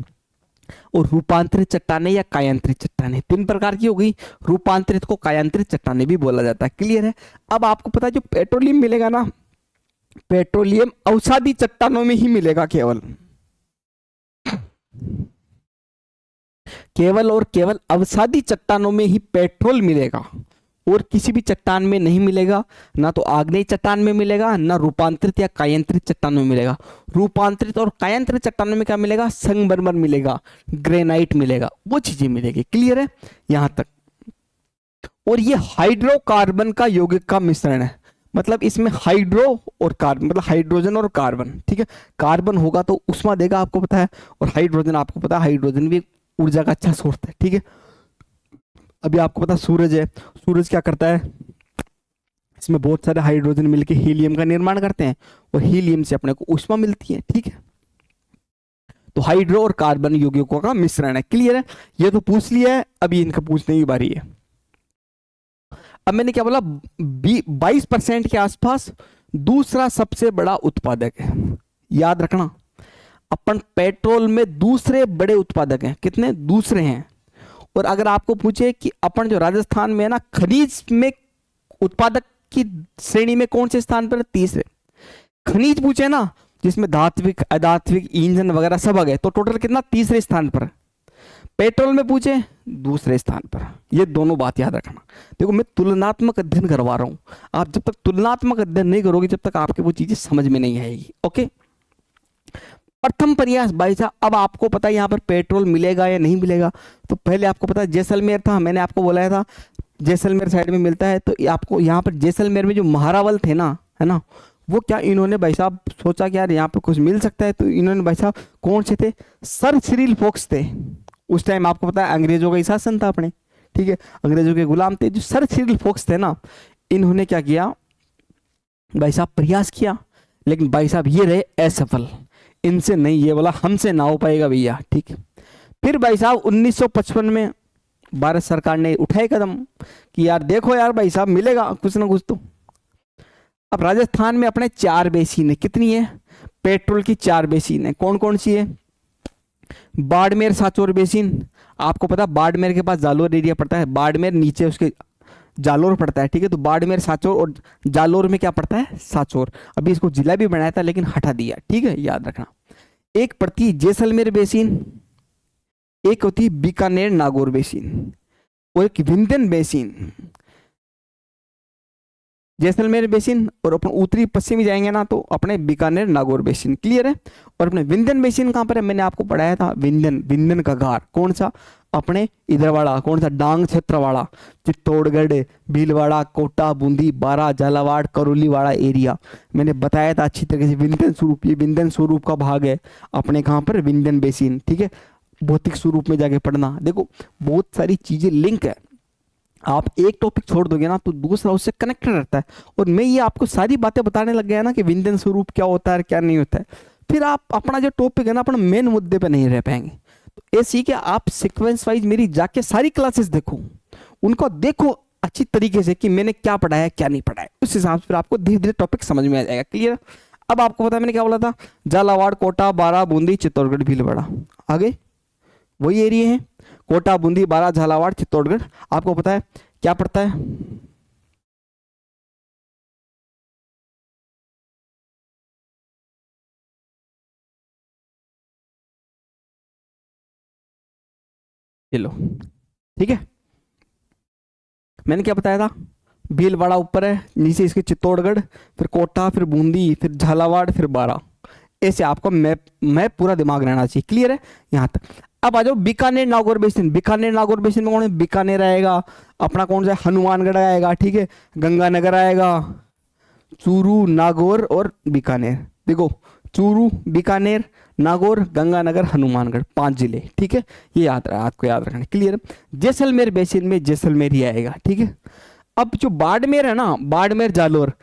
और रूपांतरित चट्टानें या कायांतरित चट्टानें। 3 प्रकार की हो गई। रूपांतरित को कायांतरित चट्टानें भी बोला जाता है। क्लियर है। अब आपको पता है जो पेट्रोलियम मिलेगा ना, पेट्रोलियम अवसादी चट्टानों में ही मिलेगा, केवल केवल और केवल अवसादी चट्टानों में ही पेट्रोल मिलेगा, और किसी भी चट्टान में नहीं मिलेगा। ना तो आग्नेय चट्टान में मिलेगा, ना रूपांतरित या कायांतरित चट्टानों में मिलेगा। रूपांतरित और कायांतरित चट्टानों में क्या मिलेगा, संगमरमर मिलेगा, ग्रेनाइट मिलेगा, वो चीजें मिलेगी। क्लियर है यहां तक। और ये हाइड्रोकार्बन का यौगिक का मिश्रण है, मतलब इसमें हाइड्रो और कार्बन, मतलब हाइड्रोजन और कार्बन। ठीक है। कार्बन होगा तो उष्मा देगा, आपको पता है, और हाइड्रोजन आपको पता है, हाइड्रोजन भी ऊर्जा का अच्छा सोर्स है। ठीक है। अभी आपको पता सूरज है, सूरज क्या करता है, इसमें बहुत सारे हाइड्रोजन मिलकर हीलियम का निर्माण करते हैं, और हीलियम से अपने को ऊष्मा मिलती है। ठीक है। तो हाइड्रो और कार्बन यौगिकों का मिश्रण है। क्लियर है। ये तो पूछ लिया है, अभी इनका पूछने की बारी है। अब मैंने क्या बोला, 22% के आसपास दूसरा सबसे बड़ा उत्पादक है। याद रखना, अपन पेट्रोल में दूसरे बड़े उत्पादक हैं। कितने, दूसरे हैं। और अगर आपको पूछे कि अपन जो राजस्थान में है ना, खनिज में उत्पादक की श्रेणी में कौन से स्थान पर, तीसरे। खनिज पूछे ना, जिसमें धात्विक, अधात्विक, ईंधन वगैरह सब आ गए, तो टोटल कितना, तीसरे स्थान पर। पेट्रोल में पूछे, दूसरे स्थान पर। ये दोनों बात याद रखना। देखो, मैं तुलनात्मक अध्ययन करवा रहा हूं, आप जब तक तुलनात्मक अध्ययन नहीं करोगे, जब तक आपके वो चीजें समझ में नहीं आएगी। ओके। प्रथम प्रयास भाई साहब, अब आपको पता है यहाँ पर पेट्रोल मिलेगा या नहीं मिलेगा। तो पहले आपको पता है जैसलमेर था, मैंने आपको बोला था जैसलमेर साइड में मिलता है। तो आपको यहाँ पर जैसलमेर में जो महारावल थे ना, है ना, वो क्या इन्होंने भाई साहब सोचा कि यार यहाँ पर कुछ मिल सकता है। तो इन्होंने भाई साहब, कौन से थे, सर सिरिल फोक्स थे। उस टाइम आपको पता है अंग्रेजों का ही शासन था अपने। ठीक है। अंग्रेजों के गुलाम थे जो सर सिरिल फोक्स थे ना, इन्होंने क्या किया भाई साहब, प्रयास किया, लेकिन भाई साहब ये रहे असफल। इनसे नहीं, ये बोला हमसे ना हो पाएगा भैया। ठीक है। फिर भाई साहब 1955 में भारत सरकार ने उठाए कदम कि यार देखो यार भाई साहब, मिलेगा कुछ ना कुछ तो। अब राजस्थान में अपने 4 बेसिन है। कितनी है, पेट्रोल की 4 बेसिन है। कौन कौन सी है, बाड़मेर साचोर बेसिन। आपको पता बाड़मेर के पास जालोर एरिया पड़ता है, बाड़मेर नीचे उसके जालोर पड़ता है। ठीक है। तो बाड़मेर, साचोर, और जालोर में क्या पड़ता है, साचोर। अभी इसको जिला भी बनाया था लेकिन हटा दिया। ठीक है, याद रखना। एक पड़ती जैसलमेर बेसिन, एक होती बीकानेर नागौर बेसिन। और एक विंध्यन बेसिन, जैसलमेर बेसिन, और अपन उत्तरी पश्चिमी जाएंगे ना तो अपने बीकानेर नागौर बेसिन। क्लियर है। और अपने विंध्यन बेसिन कहाँ पर है, मैंने आपको पढ़ाया था, विंध्यन, विंध्यन का घाट कौन सा, अपने इधर वाला कौन सा, डांग क्षेत्र वाला, चित्तौड़गढ़, भीलवाड़ा, कोटा, बूंदी, बारा, झालावाड़, करौली वाला एरिया मैंने बताया था अच्छी तरह से। विंध्यन स्वरूप, ये विंध्यन स्वरूप का भाग है अपने कहाँ पर, विंध्यन बेसिन। ठीक है, भौतिक स्वरूप में जाके पढ़ना। देखो बहुत सारी चीजें लिंक है, आप एक टॉपिक छोड़ दोगे ना तो दूसरा उससे कनेक्टेड रहता है। और मैं ये आपको सारी बातें बताने लग गया ना कि विंध्यन स्वरूप क्या होता है क्या नहीं होता है, फिर आप अपना जो टॉपिक है ना अपना मेन मुद्दे पे नहीं रह पाएंगे। तो ऐसी कि आप सीक्वेंस वाइज मेरी जाके सारी क्लासेस देखो, उनको देखो अच्छी तरीके से कि मैंने क्या पढ़ाया क्या नहीं पढ़ाया, उस हिसाब से फिर आपको धीरे धीरे टॉपिक समझ में आ जाएगा। क्लियर। अब आपको पता है मैंने क्या बोला था, झालावाड़, कोटा, बारा, बूंदी, चित्तौड़गढ़, भीलवाड़ा, आगे वही एरिया है, कोटा, बूंदी, बारा, झालावाड़, चित्तौड़गढ़। आपको पता है क्या पड़ता है, चलो ठीक है। मैंने क्या बताया था, भीलवाड़ा ऊपर है, नीचे इसके चित्तौड़गढ़, फिर कोटा, फिर बूंदी, फिर झालावाड़, फिर बारा। ऐसे आपको मैप मैप पूरा दिमाग रहना चाहिए। क्लियर है यहाँ तक। अब आ जाओ बीकानेर नागौर बेसिन। बीकानेर नागौर बेसिन में कौन है, बीकानेर आएगा, अपना कौन सा हनुमानगढ़ आएगा, ठीक है, गंगानगर आएगा, चूरू, नागौर और बीकानेर। देखो चूरू, बीकानेर, नागौर, गंगानगर, हनुमानगढ़, 5 जिले। ठीक है, ये याद रहा, आपको याद रखना। क्लियर। जैसलमेर बेसिन में जैसलमेर ही आएगा। ठीक है। अब जो बाड़मेर है ना, बाड़मेर, जालोर,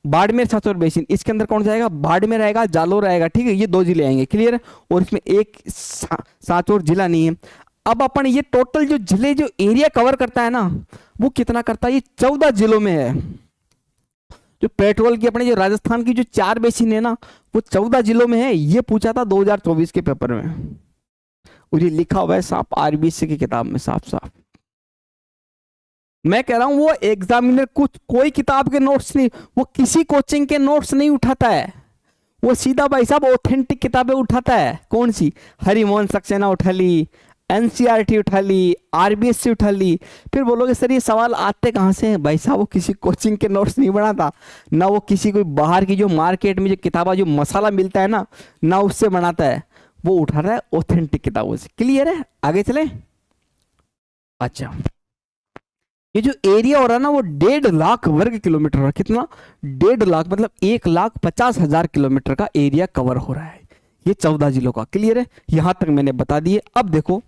बाड़मेर सांचौर बेसिन, इसके अंदर कौन जाएगा, बाड़मेर आएगा, जालोर आएगा। ठीक है, ये 2 जिले आएंगे। क्लियर है। और इसमें एक सांचौर जिला नहीं है। अब अपन ये टोटल जो जिले जो एरिया कवर करता है ना वो कितना करता है, ये 14 जिलों में है। जो पेट्रोल की अपने जो राजस्थान की जो 4 बेसिन है ना वो 14 जिलों में है। ये पूछा था 2024 के पेपर में, और ये लिखा हुआ है साफ आरबीएससी की किताब में, साफ साफ। मैं कह रहा हूं वो एग्जामिनर कुछ कोई किताब के नोट्स नहीं, वो किसी कोचिंग के नोट्स नहीं उठाता है, वो सीधा भाई साहब ऑथेंटिक किताबें उठाता है। कौन सी, हरिमोहन सक्सेना उठा ली, एनसीईआरटी उठा ली, आरबीएससी उठा ली। फिर बोलोगे सर ये सवाल आते कहाँ से हैं, भाई साहब वो किसी कोचिंग के नोट्स नहीं बनाता ना, वो किसी कोई बाहर की जो मार्केट में जो किताबा जो मसाला मिलता है ना उससे बनाता है, वो उठा रहा है ऑथेंटिक किताबों से। क्लियर है, आगे चले। अच्छा, ये जो एरिया हो रहा है ना वो 1.5 लाख वर्ग किलोमीटर हो रहा है। कितना, 1.5 लाख, मतलब 1,50,000 किलोमीटर का एरिया कवर हो रहा है ये 14 जिलों का। क्लियर है, यहां तक मैंने बता दिए। अब देखो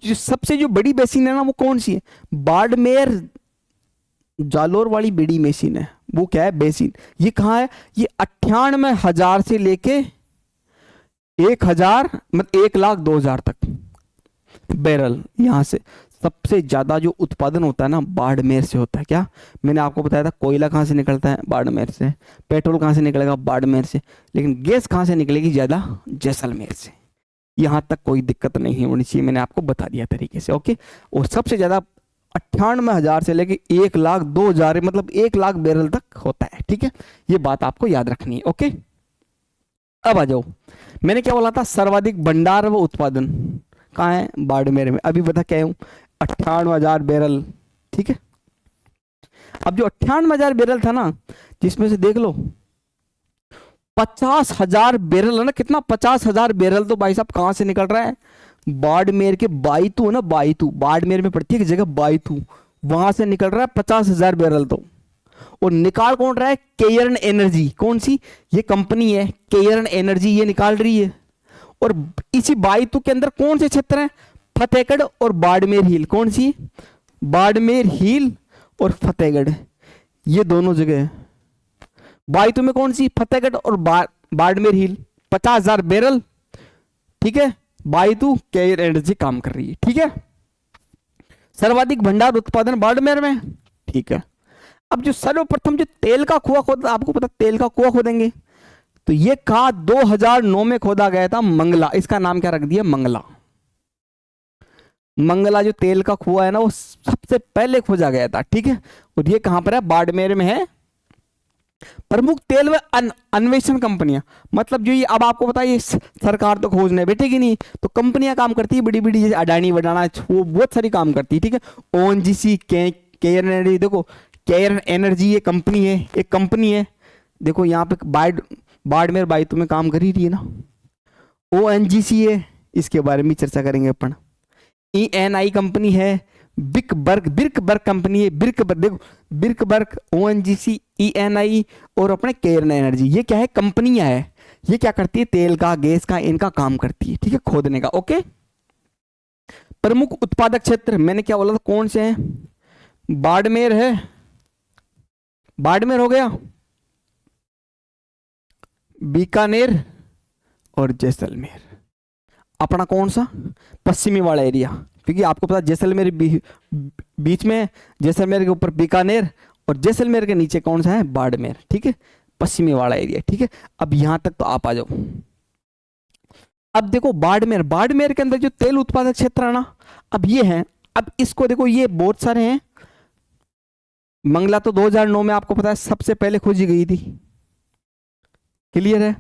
जो सबसे जो बड़ी बेसिन है ना वो कौन सी है, बाड़मेर जालोर वाली बड़ी बेसिन है। वो क्या है, बेसिन, ये कहाँ है, ये 98,000 से लेके 1,000 मतलब 1,02,000 तक बैरल। यहां से सबसे ज्यादा जो उत्पादन होता है ना बाड़मेर से होता है। क्या, मैंने आपको बताया था कोयला कहाँ से निकलता है, बाड़मेर से। पेट्रोल कहाँ से निकलेगा, बाड़मेर से। लेकिन गैस कहाँ से निकलेगी ज्यादा, जैसलमेर से। यहाँ तक कोई दिक्कत नहीं होनी चाहिए, मैंने आपको बता दिया तरीके से। ओके, और सबसे ज्यादा 98,000 से लेके 1,02,000 मतलब 1 लाख बैरल तक होता है। ठीक है, ये बात आपको याद रखनी है। ओके, अब आ जाओ, मैंने क्या बोला था, सर्वाधिक भंडार व उत्पादन कहाँ है, बाड़मेर में। अभी बता क्या हूँ, 98,000 बैरल। ठीक है, अब जो 98,000 बैरल था ना, जिसमें से देख लो 50,000 बैरल है ना, कितना, 50,000 बैरल तो भाई साहब कहां से निकल रहा है, बाड़मेर के बाईतू है ना, बाईतू, बाड़मेर में पड़ती है जगह बाईतू, वहां से निकल रहा है 50,000 बैरल तो। और निकाल कौन रहा है, केयर्न एनर्जी। कौन सी, ये कंपनी है केयर्न एनर्जी, ये निकाल रही है। और इसी बाईतू के अंदर कौन से क्षेत्र हैं, फतेहगढ़ और बाड़मेर हिल। कौन सी, बाड़मेर हिल और फतेहगढ़, ये दोनों जगह है। बाईतू में कौन सी, फतेहगढ़ और बाड़मेर हिल, 50,000 बैरल। ठीक है, बाईतू केयर एनर्जी काम कर रही है। ठीक है, सर्वाधिक भंडार उत्पादन बाड़मेर में। ठीक है, अब जो सर्वप्रथम जो तेल का कुआं खोदा, आपको पता तेल का कुआं खोदेंगे, तो ये कहा 2009 में खोदा गया था, मंगला। इसका नाम क्या रख दिया, मंगला। मंगला जो तेल का कुआं है ना वो सबसे पहले खोजा गया था। ठीक है, और ये कहां पर है, बाड़मेर में है। प्रमुख तेल व अन्वेषण कंपनियां, मतलब जो ये अब आपको पता है ये सरकार तो खोजने बैठेगी नहीं, तो कंपनियां काम करती है बड़ी बड़ी, जैसे अडानी वडाना, वो बहुत सारी काम करती है, ठीक है। ओएनजीसी, केयर एनर्जी, देखो केयर एनर्जी ये कंपनी है, एक कंपनी है, देखो यहाँ पे बाड़मेर बाई तुम्हें काम कर ही रही है ना। ओएनजीसी है, इसके बारे में चर्चा करेंगे अपन। ईएनआई कंपनी है, बिर्कबर्ग कंपनी है, बिर्कबर्ग, देखो बिर्कबर्ग, ओएनजीसी, ईएनआई और अपने केयर एनर्जी, ये क्या है, कंपनियां है। ये क्या करती है, तेल का, गैस का, इनका काम करती है, ठीक है, खोदने का। ओके, प्रमुख उत्पादक क्षेत्र मैंने क्या बोला था, कौन से हैं, बाड़मेर है, बाड़मेर हो गया, बीकानेर और जैसलमेर। अपना कौन सा, पश्चिमी वाला एरिया, क्योंकि आपको पता जैसलमेर बीच में, जैसलमेर के ऊपर बीकानेर और जैसलमेर के नीचे कौन सा है, बाड़मेर, ठीक है, पश्चिमी वाला एरिया, ठीक है। अब यहां तक तो आप आ जाओ। अब देखो बाड़मेर के अंदर जो तेल उत्पादक क्षेत्र है ना, अब ये है, अब इसको देखो, ये बहुत सारे हैं। मंगला तो 2009 में आपको पता है सबसे पहले खोजी गई थी, क्लियर है।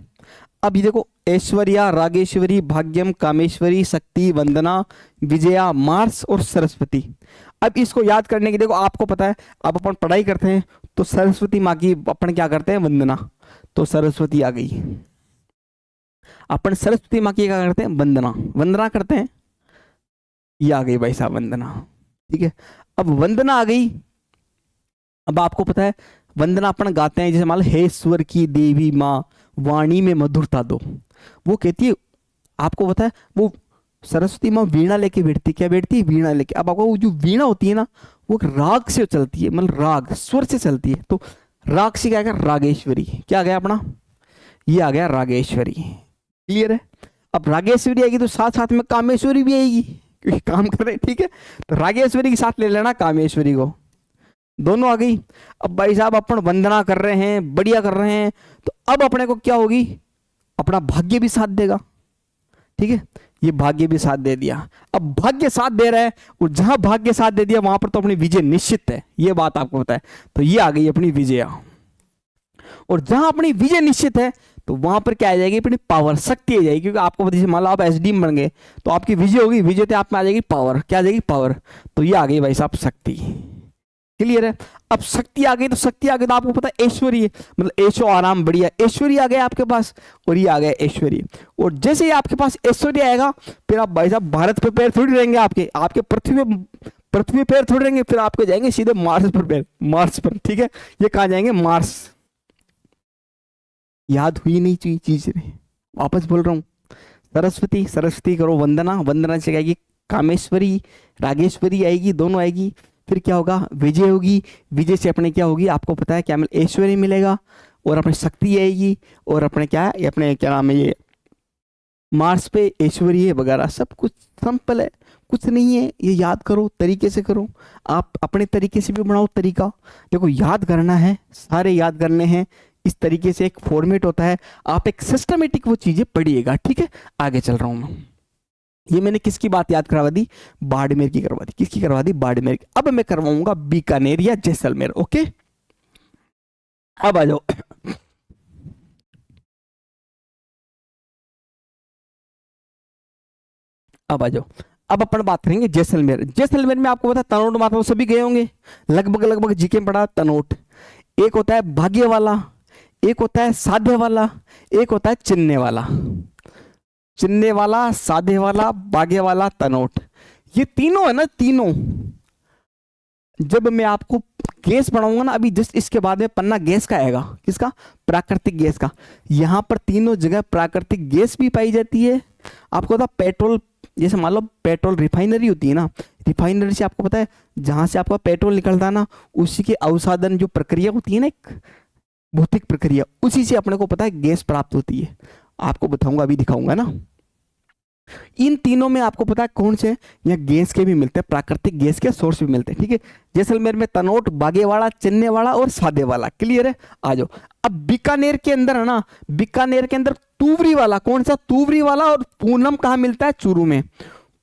अब ये देखो, ऐश्वर्या, रागेश्वरी, भाग्यम, कामेश्वरी, शक्ति, वंदना, विजया, मार्स और सरस्वती। अब इसको याद करने की, देखो आपको पता है, अब अपन पढ़ाई करते हैं तो सरस्वती माँ की अपन क्या करते हैं, वंदना, तो सरस्वती आ गई, अपन सरस्वती माँ की क्या करते हैं, वंदना, वंदना करते हैं, ये आ गई भाई साहब वंदना, ठीक है। अब वंदना आ गई, अब आपको पता है वंदना अपन गाते हैं, जैसे मान लो, हे स्वर की देवी माँ, वाणी में मधुरता दो, वो कहती है, आपको पता है वो सरस्वती माँ वीणा लेके बैठती, क्या बैठती है, वीणा लेके। अब आपको जो वीणा होती है ना, वो राग से चलती है, मतलब राग स्वर से चलती है, तो राग से क्या आ गया, रागेश्वरी, क्या आ गया अपना, ये आ गया रागेश्वरी, क्लियर है। अब रागेश्वरी आएगी तो साथ साथ में कामेश्वरी भी आएगी, क्योंकि काम कर रहे, ठीक है, तो रागेश्वरी के साथ ले लेना कामेश्वरी को, दोनों आ गई। अब भाई साहब अपन वंदना कर रहे हैं, बढ़िया कर रहे हैं, तो अब अपने को क्या होगी, अपना भाग्य भी साथ देगा, ठीक है, ये भाग्य भी साथ दे दिया। अब भाग्य साथ दे रहा है, और जहां भाग्य साथ दे दिया वहां पर तो अपनी विजय निश्चित है, ये बात आपको पता है, तो ये आ गई अपनी विजय। और जहां अपनी विजय निश्चित है तो वहां पर क्या आ जाएगी, अपनी पावर, शक्ति आ जाएगी, क्योंकि आपको पता है मान लो आप एसडीएम बन गए तो आपकी विजय होगी, विजय तो आप में आ जाएगी पावर, क्या आ जाएगी, पावर, तो ये आ गई भाई साहब शक्ति, क्लियर है। अब शक्ति आ गई तो शक्ति आ गई तो आपको पता है ऐश्वर्य, मतलब ऐशो आराम बढ़िया, ऐश्वर्य आ गया आपके पास, और ये आ गया ऐश्वर्य। और जैसे ही आपके पास ऐश्वर्य आएगा, फिर आप भाई साहब भारत पे पैर थोड़ी रहेंगे, आपके पृथ्वी पैर थोड़ी रहेंगे, फिर आपके जाएंगे सीधे मार्स पर पैर, मार्स पर, ठीक है, ये कहाँ जाएंगे, मार्स। याद हुई नहीं चाहिए चीज, वापस बोल रहा हूँ, सरस्वती, सरस्वती करो, वंदना, वंदना से आएगी कामेश्वरी, रागेश्वरी आएगी, दोनों आएगी, फिर क्या होगा, विजय होगी, विजय से अपने क्या होगी, आपको पता है क्या मिल, ऐश्वर्य मिलेगा, और अपनी शक्ति आएगी, और अपने क्या है, अपने क्या नाम है, ये मार्स पे ऐश्वर्य वगैरह, सब कुछ सिंपल है, कुछ नहीं है, ये याद करो, तरीके से करो, आप अपने तरीके से भी बनाओ तरीका। देखो याद करना है, सारे याद करने हैं, इस तरीके से एक फॉर्मेट होता है, आप एक सिस्टमेटिक वो चीजें पढ़िएगा, ठीक है। आगे चल रहा हूं मैं, ये मैंने किसकी बात याद करवा दी, बाड़मेर की करवा दी, किसकी करवा दी, बाड़मेर की। अब मैं करवाऊंगा बीकानेर या जैसलमेर, ओके। अब आ जाओ, अब आ जाओ, अब अपन बात करेंगे जैसलमेर। जैसलमेर में आपको पता है तनोट माता तो सभी गए होंगे, लगभग लगभग जीके में पढ़ा तनोट। एक होता है भाग्य वाला, एक होता है साध्य वाला, एक होता है चिन्ने वाला, चिन्ने वाला, साधे वाला, भाग्य वाला, तनोट, ये तीनों है ना, तीनों। जब मैं आपको गैस पढ़ाऊंगा ना, अभी जस्ट इसके बाद में पन्ना गैस का आएगा, किसका, प्राकृतिक गैस का। यहां पर तीनों जगह प्राकृतिक गैस भी पाई जाती है। आपको पता पेट्रोल, जैसे मान लो पेट्रोल रिफाइनरी होती है ना, रिफाइनरी से आपको पता है जहां से आपका पेट्रोल निकलता है ना, उसी के अवसादन जो प्रक्रिया होती है ना, एक भौतिक प्रक्रिया, उसी से अपने को पता है गैस प्राप्त होती है। आपको बताऊंगा, अभी दिखाऊंगा ना। इन तीनों में आपको पता है कौन से, यहाँ गैस के भी मिलते हैं, प्राकृतिक गैस के सोर्स भी मिलते हैं, ठीक है। जैसलमेर में तनोट, बागेवाड़ा, चिन्नेवाड़ा और सादेवाला, क्लियर है। आ जाओ, अब बीकानेर के अंदर है ना, बीकानेर के अंदर तुवरी वाला, कौन सा, तुवरी वाला, और पूनम कहाँ मिलता है, चूरू में।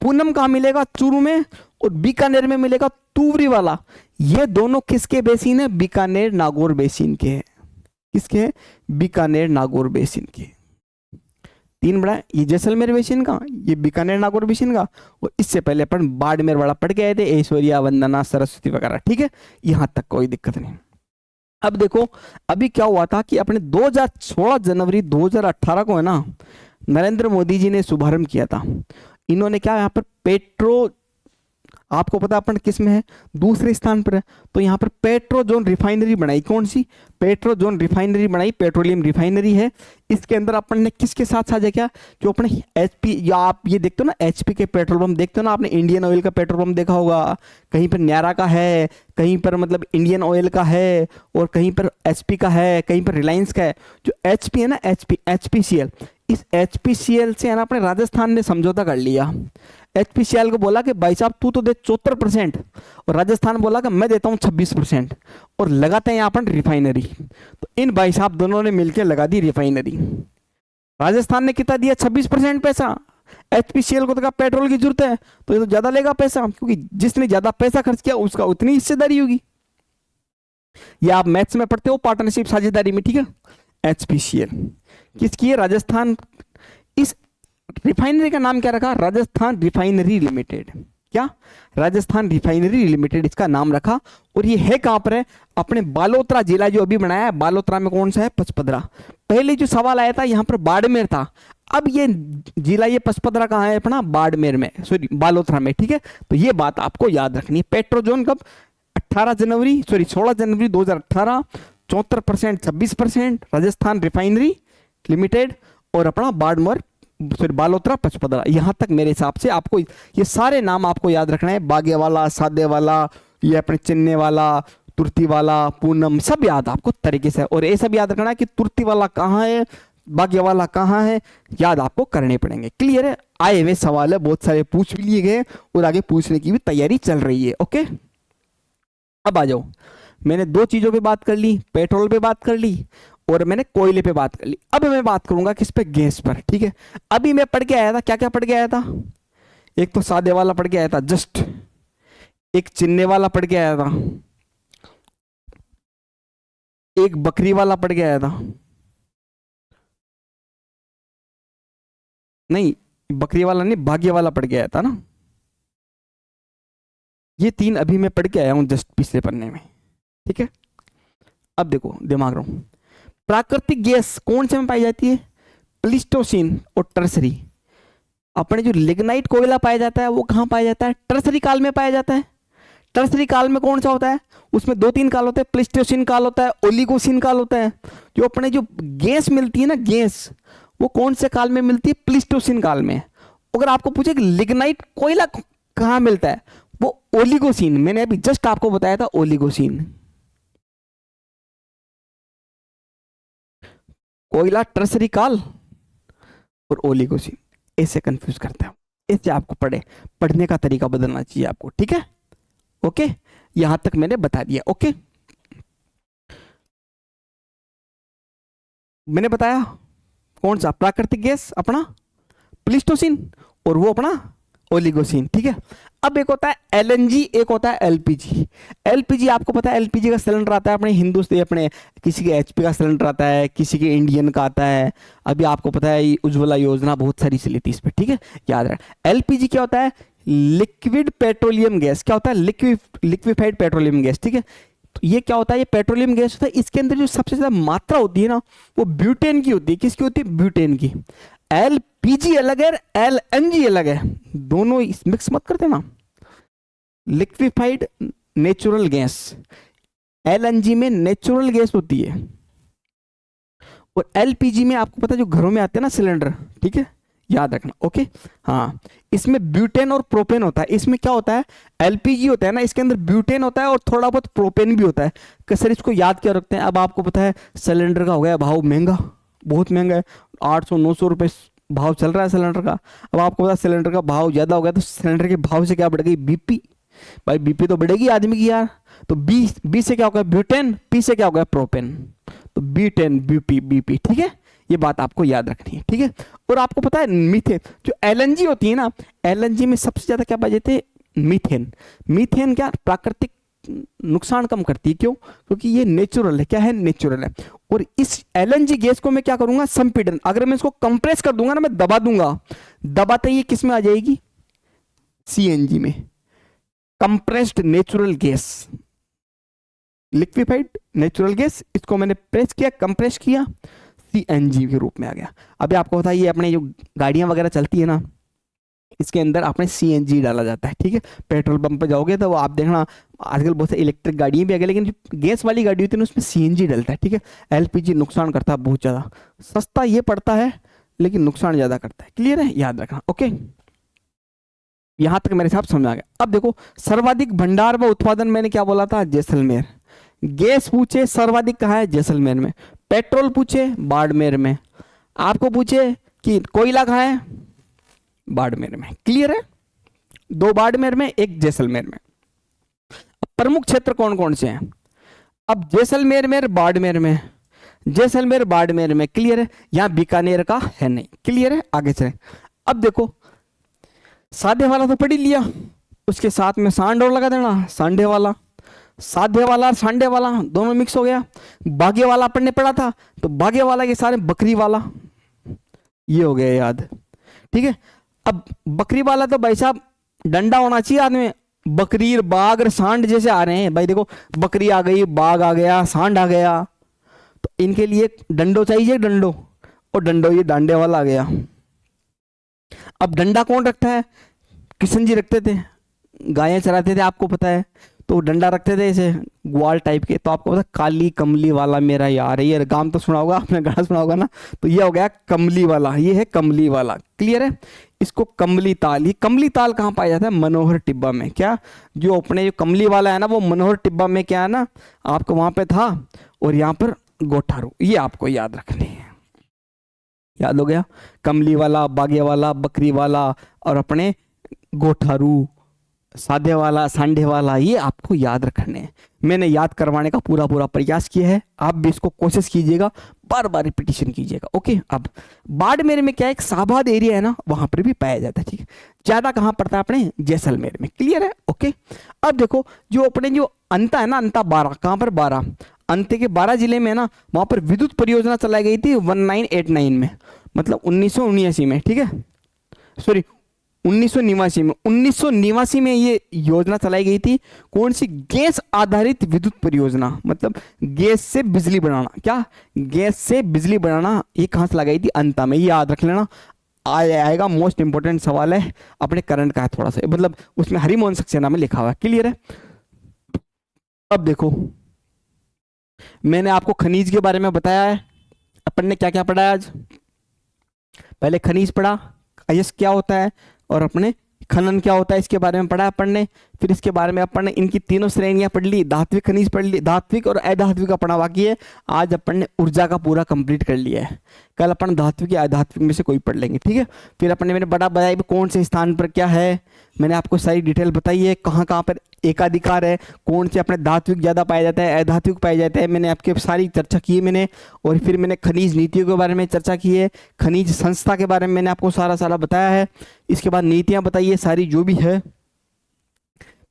पूनम कहाँ मिलेगा, चूरू में, और बीकानेर में मिलेगा तुवरी वाला। ये दोनों किसके बेसिन है, बीकानेर नागौर बेसिन के हैं, किसके हैं? बीकानेर नागौर बेसिन के। तीन बड़ा, ये जैसलमेर बेसिन का, ये बीकानेर नागौर बेसिन का, और इससे पहले अपन बाड़मेर वाला पढ़ के आए थे, ऐश्वर्या, वंदना, सरस्वती वगैरह, ठीक है, यहां तक कोई दिक्कत नहीं। अब देखो अभी क्या हुआ था कि अपने 2016 जनवरी 2018 को है ना, नरेंद्र मोदी जी ने शुभारंभ किया था। इन्होंने क्या यहाँ पर पेट्रो, आपको पता अपन किस में है? दूसरे स्थान पर है। तो यहाँ पर पेट्रो जोन रिफाइनरी बनाई। कौन सी? पेट्रो जोन रिफाइनरी बनाई, पेट्रोलियम रिफाइनरी है। इसके अंदर अपन ने किसके साथ साझा किया? जो अपने एचपी, या आप ये देखते हो ना एचपी के पेट्रोल पंप देखते हो ना, आपने इंडियन ऑयल का पेट्रोल पंप देखा होगा, कहीं पर न्यारा का है, कहीं पर मतलब इंडियन ऑयल का है, और कहीं पर एचपी का है, कहीं पर रिलायंस का है। जो एचपी है ना, एचपीसीएल, इस एचपीसीएल से है ना अपने राजस्थान ने समझौता कर लिया। एचपीसीएल को बोला कि भाई साहब तू तो दे 74%, और राजस्थान बोला कि मैं देता हूँ 26%, और लगाते हैं यहाँ पर रिफाइनरी। तो इन भाई साहब दोनों ने मिलकर लगा दी रिफाइनरी। राजस्थान ने कितना दिया? 26% पैसा। एचपीसीएल को तो कहा पेट्रोल की जरूरत है, तो ये तो ज्यादा लेगा पैसा, क्योंकि जिसने ज्यादा पैसा खर्च किया उसका उतनी हिस्सेदारी होगी। या आप मैथ्स में पढ़ते हो पार्टनरशिप साझेदारी में, ठीक है। एचपीसीएल किसकी है? राजस्थान। इस रिफाइनरी का नाम क्या रखा? Rajasthan refinery limited. क्या? राजस्थान रिफाइनरी लिमिटेड इसका नाम रखा। और ये है कहां पर है? अपने बालोतरा जिला जो अभी बनाया है, बालोतरा में कौन सा है? पचपदरा। पहले जो सवाल आया था यहां पर बाड़मेर था, अब ये जिला, ये पचपदरा कहां है अपना? बाड़मेर में, सॉरी बालोतरा में, ठीक है। तो ये बात आपको याद रखनी है। पेट्रोजोन कब? 16 जनवरी 2018, 74%, 26%, राजस्थान रिफाइनरी लिमिटेड, और अपना बाड़मेर, फिर बालोतरा, पचपदरा। यहां तक मेरे हिसाब से आपको ये सारे नाम आपको याद रखना है। बागे वाला, सादे वाला, ये अपने चिन्ने वाला, तुर्ती वाला, पूनम, सब याद आपको तरीके से। और ये सब याद रखना है कि तुर्ती वाला कहाँ है, बागे वाला कहाँ है, याद आपको करने पड़ेंगे। क्लियर है? आए हुए सवाल है, बहुत सारे पूछ भी लिए गए और आगे पूछने की भी तैयारी चल रही है। ओके, अब आ जाओ। मैंने दो चीजों पे बात कर ली, पेट्रोल पे बात कर ली और मैंने कोयले पे बात कर ली। अब मैं बात करूंगा किस पे? गैस पर, ठीक है। अभी मैं पढ़ के आया था, क्या क्या पढ़ के आया था? एक तो सादे वाला पढ़ के आया था जस्ट, एक चिन्ने वाला पढ़ के आया था, एक बकरी वाला पढ़ के आया था, नहीं बकरी वाला नहीं, भाग्य वाला पढ़ के आया था ना। ये तीन अभी मैं पढ़ के आया हूं जस्ट पिछले पन्ने में, ठीक है। अब देखो दिमाग रहो, प्राकृतिक गैस कौन से में पाई जाती है? प्लिस्टोसिन और टर्सरी। अपने जो लिग्नाइट कोयला पाया जाता है वो कहाँ पाया जाता है? टर्सरी काल में पाया जाता है। टर्सरी काल में कौन सा होता है? उसमें दो तीन काल होते हैं, प्लिस्टोसिन काल होता है, ओलिगोसिन काल होता है। जो अपने जो गैस मिलती है ना, गैस, वो कौन से काल में मिलती है? प्लिस्टोसिन काल में। अगर आपको पूछे कि लिग्नाइट कोयला कहाँ मिलता है, वो ओलिगोसिन, मैंने अभी जस्ट आपको बताया था ओलिगोसिन। कोयला टर्सरी काल और ओलिगोसिन, ऐसे कंफ्यूज करते हैं, ऐसे आपको पढ़ने का तरीका बदलना चाहिए आपको, ठीक है। ओके, यहां तक मैंने बता दिया। ओके, मैंने बताया कौन सा? प्राकृतिक गैस अपना प्लिस्टोसिन और वो अपना ओलिगोसिन, ठीक है। अब एक होता है एलएनजी, एक होता है एलपीजी। एलपीजी आपको पता है, एलपीजी का सिलेंडर आता है अपने हिंदुस्तान, अपने किसी के एचपी का सिलेंडर आता है, किसी के इंडियन का आता है। अभी आपको पता है उज्ज्वला योजना बहुत सारी चली थी इस पर, ठीक है, याद रख। एलपीजी क्या होता है? Liquid petroleum gas. क्या होता है? लिक्विफाइड पेट्रोलियम गैस, ठीक है। तो ये क्या होता है? ये पेट्रोलियम गैस होता है, इसके अंदर जो सबसे ज्यादा मात्रा होती है ना, वो ब्यूटेन की होती है। किसकी होती है? ब्यूटेन की। एलपीजी अलग है, एलएनजी अलग है, दोनों मिक्स मत करते ना। लिक्विफाइड नेचुरल गैस, एलएनजी में नेचुरल गैस होती है, और एलपीजी में आपको पता है जो घरों में आते हैं ना सिलेंडर, ठीक है, याद रखना। ओके, हाँ, इसमें ब्यूटेन और प्रोपेन होता है। इसमें क्या होता है? एलपीजी होता है ना, इसके अंदर ब्यूटेन होता है और थोड़ा बहुत प्रोपेन भी होता है। सर इसको याद क्या रखते हैं? अब आपको पता है सिलेंडर का हो गया भाव महंगा, बहुत महंगा है, 800-900 रुपये भाव चल रहा है सिलेंडर का। अब आपको पता है सिलेंडर का भाव ज्यादा हो गया, तो सिलेंडर के भाव से क्या बढ़ गई? बीपी। भाई बीपी तो बढ़ेगी आदमी की यार। तो बी से क्या हो गया? ब्यूटेन, पी से क्या हो गया? प्रोपेन। तो बी10 बीपी, ठीक है, ये बात आपको याद रखनी है, ठीक है। और आपको पता है मीथेन, जो एलएनजी होती है ना, एलएनजी में सबसे ज्यादा क्या पाए जाते हैं? मीथेन। मीथेन क्या? प्राकृतिक नुकसान कम करती है। क्यों? क्योंकि ये नेचुरल है। क्या है? नेचुरल है। और इस एलएनजी गैस को मैं क्या करूंगा? संपीड़न। अगर मैं इसको कंप्रेस कर दूंगा ना, मैं दबा दूंगा, दबाते ये किस में आ जाएगी? सीएनजी में। Compressed natural gas, liquefied natural gas, इसको मैंने प्रेस किया, कंप्रेस किया, सीएनजी के रूप में आ गया। अभी आपको बताइए, अपने जो गाड़ियां वगैरह चलती है ना, इसके अंदर आपने सीएनजी डाला जाता है। ठीक है, पेट्रोल पंप पे जाओगे तो आप देखना आजकल बहुत सारी इलेक्ट्रिक गाड़ियां भी आ गई, लेकिन जो गैस वाली गाड़ी होती है ना, उसमें सीएनजी डलता है। ठीक है, एलपीजी नुकसान करता है बहुत ज़्यादा। सस्ता ये पड़ता है लेकिन नुकसान ज़्यादा करता है। क्लियर है? याद रखना। ओके, यहां तक मेरे हिसाब समझ आ गया। अब देखो, सर्वाधिक भंडार व उत्पादन मैंने क्या बोला था? जैसलमेर। गैस पूछे सर्वाधिक कहाँ है? जैसलमेर में। पेट्रोल पूछे बाड़मेर में। आपको पूछे कि कोयला कहाँ है? बाड़मेर में। क्लियर है? 2 बाड़मेर में, 1 जैसलमेर में। अब प्रमुख क्षेत्र कौन कौन से हैं? अब जैसलमेर में, बाड़मेर में, जैसलमेर बाड़मेर में। क्लियर है? यहां बीकानेर का है नहीं। क्लियर है? आगे चले। अब देखो, साधे वाला तो पढ़ ही लिया, उसके साथ में सांड और लगा देना, सांडे वाला। साधे वाला और सांडे वाला दोनों मिक्स हो गया। बागे वाला अपन ने पढ़ा था, तो बागे वाला के सारे बकरी वाला, ये हो गया याद। ठीक है, अब बकरी वाला तो भाई साहब डंडा होना चाहिए आदमी में। बकरी, बाघ और सांड जैसे आ रहे हैं भाई, देखो बकरी आ गई, बाघ आ गया, सांड आ गया, तो इनके लिए डंडो चाहिए, डंडो, और डंडो ये डांडे वाला आ गया। अब डंडा कौन रखता है? किशन जी रखते थे, गायें चराते थे, आपको पता है, तो डंडा रखते थे ऐसे ग्वाल टाइप के। तो आपको पता, काली कमली वाला मेरा यार, ये गाम तो सुना होगा आपने, गाना सुना होगा ना, तो ये हो गया कमली वाला, ये है कमली वाला। क्लियर है? इसको कमली ताल। ये कमली ताल कहाँ पाया जाता है? मनोहर टिब्बा में। क्या? जो अपने जो कमली वाला है ना, वो मनोहर टिब्बा में क्या है ना, आपको वहां पे था, और यहाँ पर गोठारू। ये आपको याद रखनी है। याद हो गया? कमली वाला, बागे वाला, बकरी वाला, और अपने गोठारू, साधे वाला, सांडे वाला, ये आपको याद रखने हैं। मैंने याद करवाने का पूरा पूरा प्रयास किया है, आप भी इसको कोशिश कीजिएगा, बार बार रिपीटिशन कीजिएगा। ओके, अब बाड़मेर में क्या है, एक साबाद एरिया है ना, वहां पर भी पाया जाता है। ठीक है, ज्यादा कहाँ पड़ता है? अपने जैसलमेर में। क्लियर है? ओके, अब देखो, जो अपने जो अंता है ना, अंता 12, कहाँ पर? 12, अंते के 12 जिले में ना, वहां पर विद्युत परियोजना चलाई गई थी 1989 में, मतलब 1979 में। ठीक है, सॉरी 1989 में। 1989 में ये योजना चलाई गई थी। कौन सी? गैस आधारित विद्युत परियोजना, मतलब गैस से बिजली बनाना। क्या? गैस से बिजली बनाना। ये कहाँ से लगाई थी? अंता में। ये याद रख लेना, आएगा, मोस्ट इंपोर्टेंट सवाल है, अपने करंट का है थोड़ा सा, मतलब उसमें हरिमोहन सक्सेना में लिखा हुआ है। क्लियर है? अब देखो, मैंने आपको खनिज के बारे में बताया है। अपन ने क्या क्या पढ़ा है आज? पहले खनिज पढ़ा, अयस्क क्या होता है, और अपने खनन क्या होता है, इसके बारे में पढ़ा अपन ने। फिर इसके बारे में अपन ने इनकी तीनों श्रेणियां पढ़ ली, धात्विक खनिज पढ़ ली, धात्विक और अधात्विक का पढ़ा बाकी है। आज अपन ने ऊर्जा का पूरा कंप्लीट कर लिया है। कल अपन धात्विक या अधात्विक में से कोई पढ़ लेंगे। ठीक है, फिर अपन ने मैंने बड़ा बताया कौन से स्थान पर क्या है, मैंने आपको सारी डिटेल बताई है, कहाँ कहाँ पर एकाधिकार है, कौन से अपने धात्विक ज़्यादा पाया जाता है, अधात्विक पाया जाता है, मैंने आपके सारी चर्चा की है मैंने। और फिर मैंने खनिज नीतियों के बारे में चर्चा की है, खनिज संस्था के बारे में मैंने आपको सारा सारा बताया है। इसके बाद नीतियाँ बताई है सारी जो भी है।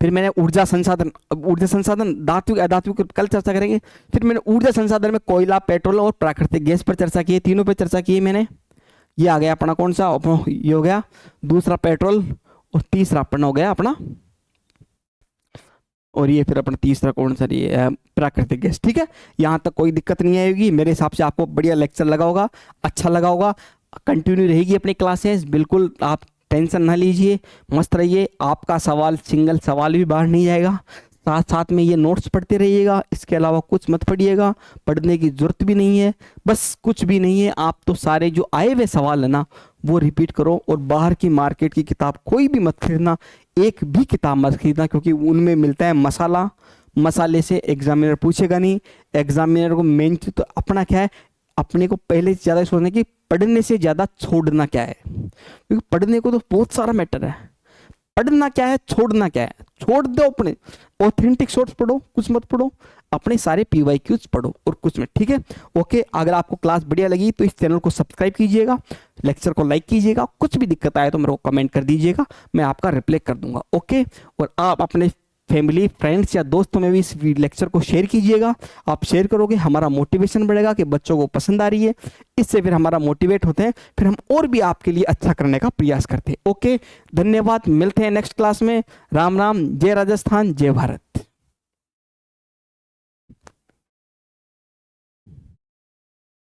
फिर मैंने ऊर्जा संसाधन धात्विक अधात्विक कल चर्चा करेंगे। फिर मैंने ऊर्जा संसाधन में कोयला, पेट्रोल और प्राकृतिक गैस पर चर्चा की है, तीनों पर चर्चा की है मैंने। ये आ गया अपना कौन सा, ये हो गया दूसरा पेट्रोल, और तीसरा अपना हो गया अपना, और ये फिर अपना तीसरा कौन सा, ये प्राकृतिक गैस। ठीक है, यहाँ तक कोई दिक्कत नहीं आएगी। मेरे हिसाब से आपको बढ़िया लेक्चर लगा होगा, अच्छा लगा होगा। कंटिन्यू रहेगी अपनी क्लासेस, बिल्कुल आप टेंशन ना लीजिए, मस्त रहिए। आपका सवाल, सिंगल सवाल भी बाहर नहीं जाएगा। साथ साथ में ये नोट्स पढ़ते रहिएगा, इसके अलावा कुछ मत पढ़िएगा, पढ़ने की जरूरत भी नहीं है, बस कुछ भी नहीं है। आप तो सारे जो आए हुए सवाल है ना, वो रिपीट करो, और बाहर की मार्केट की किताब कोई भी मत खरीदना, एक भी किताब मत खरीदना, क्योंकि उनमें मिलता है मसाला। मसाले से एग्जामिनर पूछेगा नहीं। एग्जामिनर को मेन चीज तो अपना क्या है, अपने को पहले ज़्यादा सोचना कि पढ़ने से ज़्यादा छोड़ना क्या है, क्योंकि पढ़ने को तो बहुत सारा मैटर है। पढ़ना क्या है, छोड़ना क्या है। छोड़ दो, अपने ऑथेंटिक सोर्स पढ़ो, कुछ मत पढ़ो, अपने सारे PYQs पढ़ो और कुछ मत। ठीक है, ओके। अगर आपको क्लास बढ़िया लगी तो इस चैनल को सब्सक्राइब कीजिएगा, लेक्चर को लाइक कीजिएगा, कुछ भी दिक्कत आए तो मेरे को कमेंट कर दीजिएगा, मैं आपका रिप्लाई कर दूंगा। ओके, और आप अपने फैमिली, फ्रेंड्स या दोस्तों में भी इस लेक्चर को शेयर कीजिएगा। आप शेयर करोगे, हमारा मोटिवेशन बढ़ेगा कि बच्चों को पसंद आ रही है, इससे फिर हमारा मोटिवेट होते हैं, फिर हम और भी आपके लिए अच्छा करने का प्रयास करते हैं। ओके, धन्यवाद, मिलते हैं नेक्स्ट क्लास में। राम राम, जय राजस्थान, जय भारत।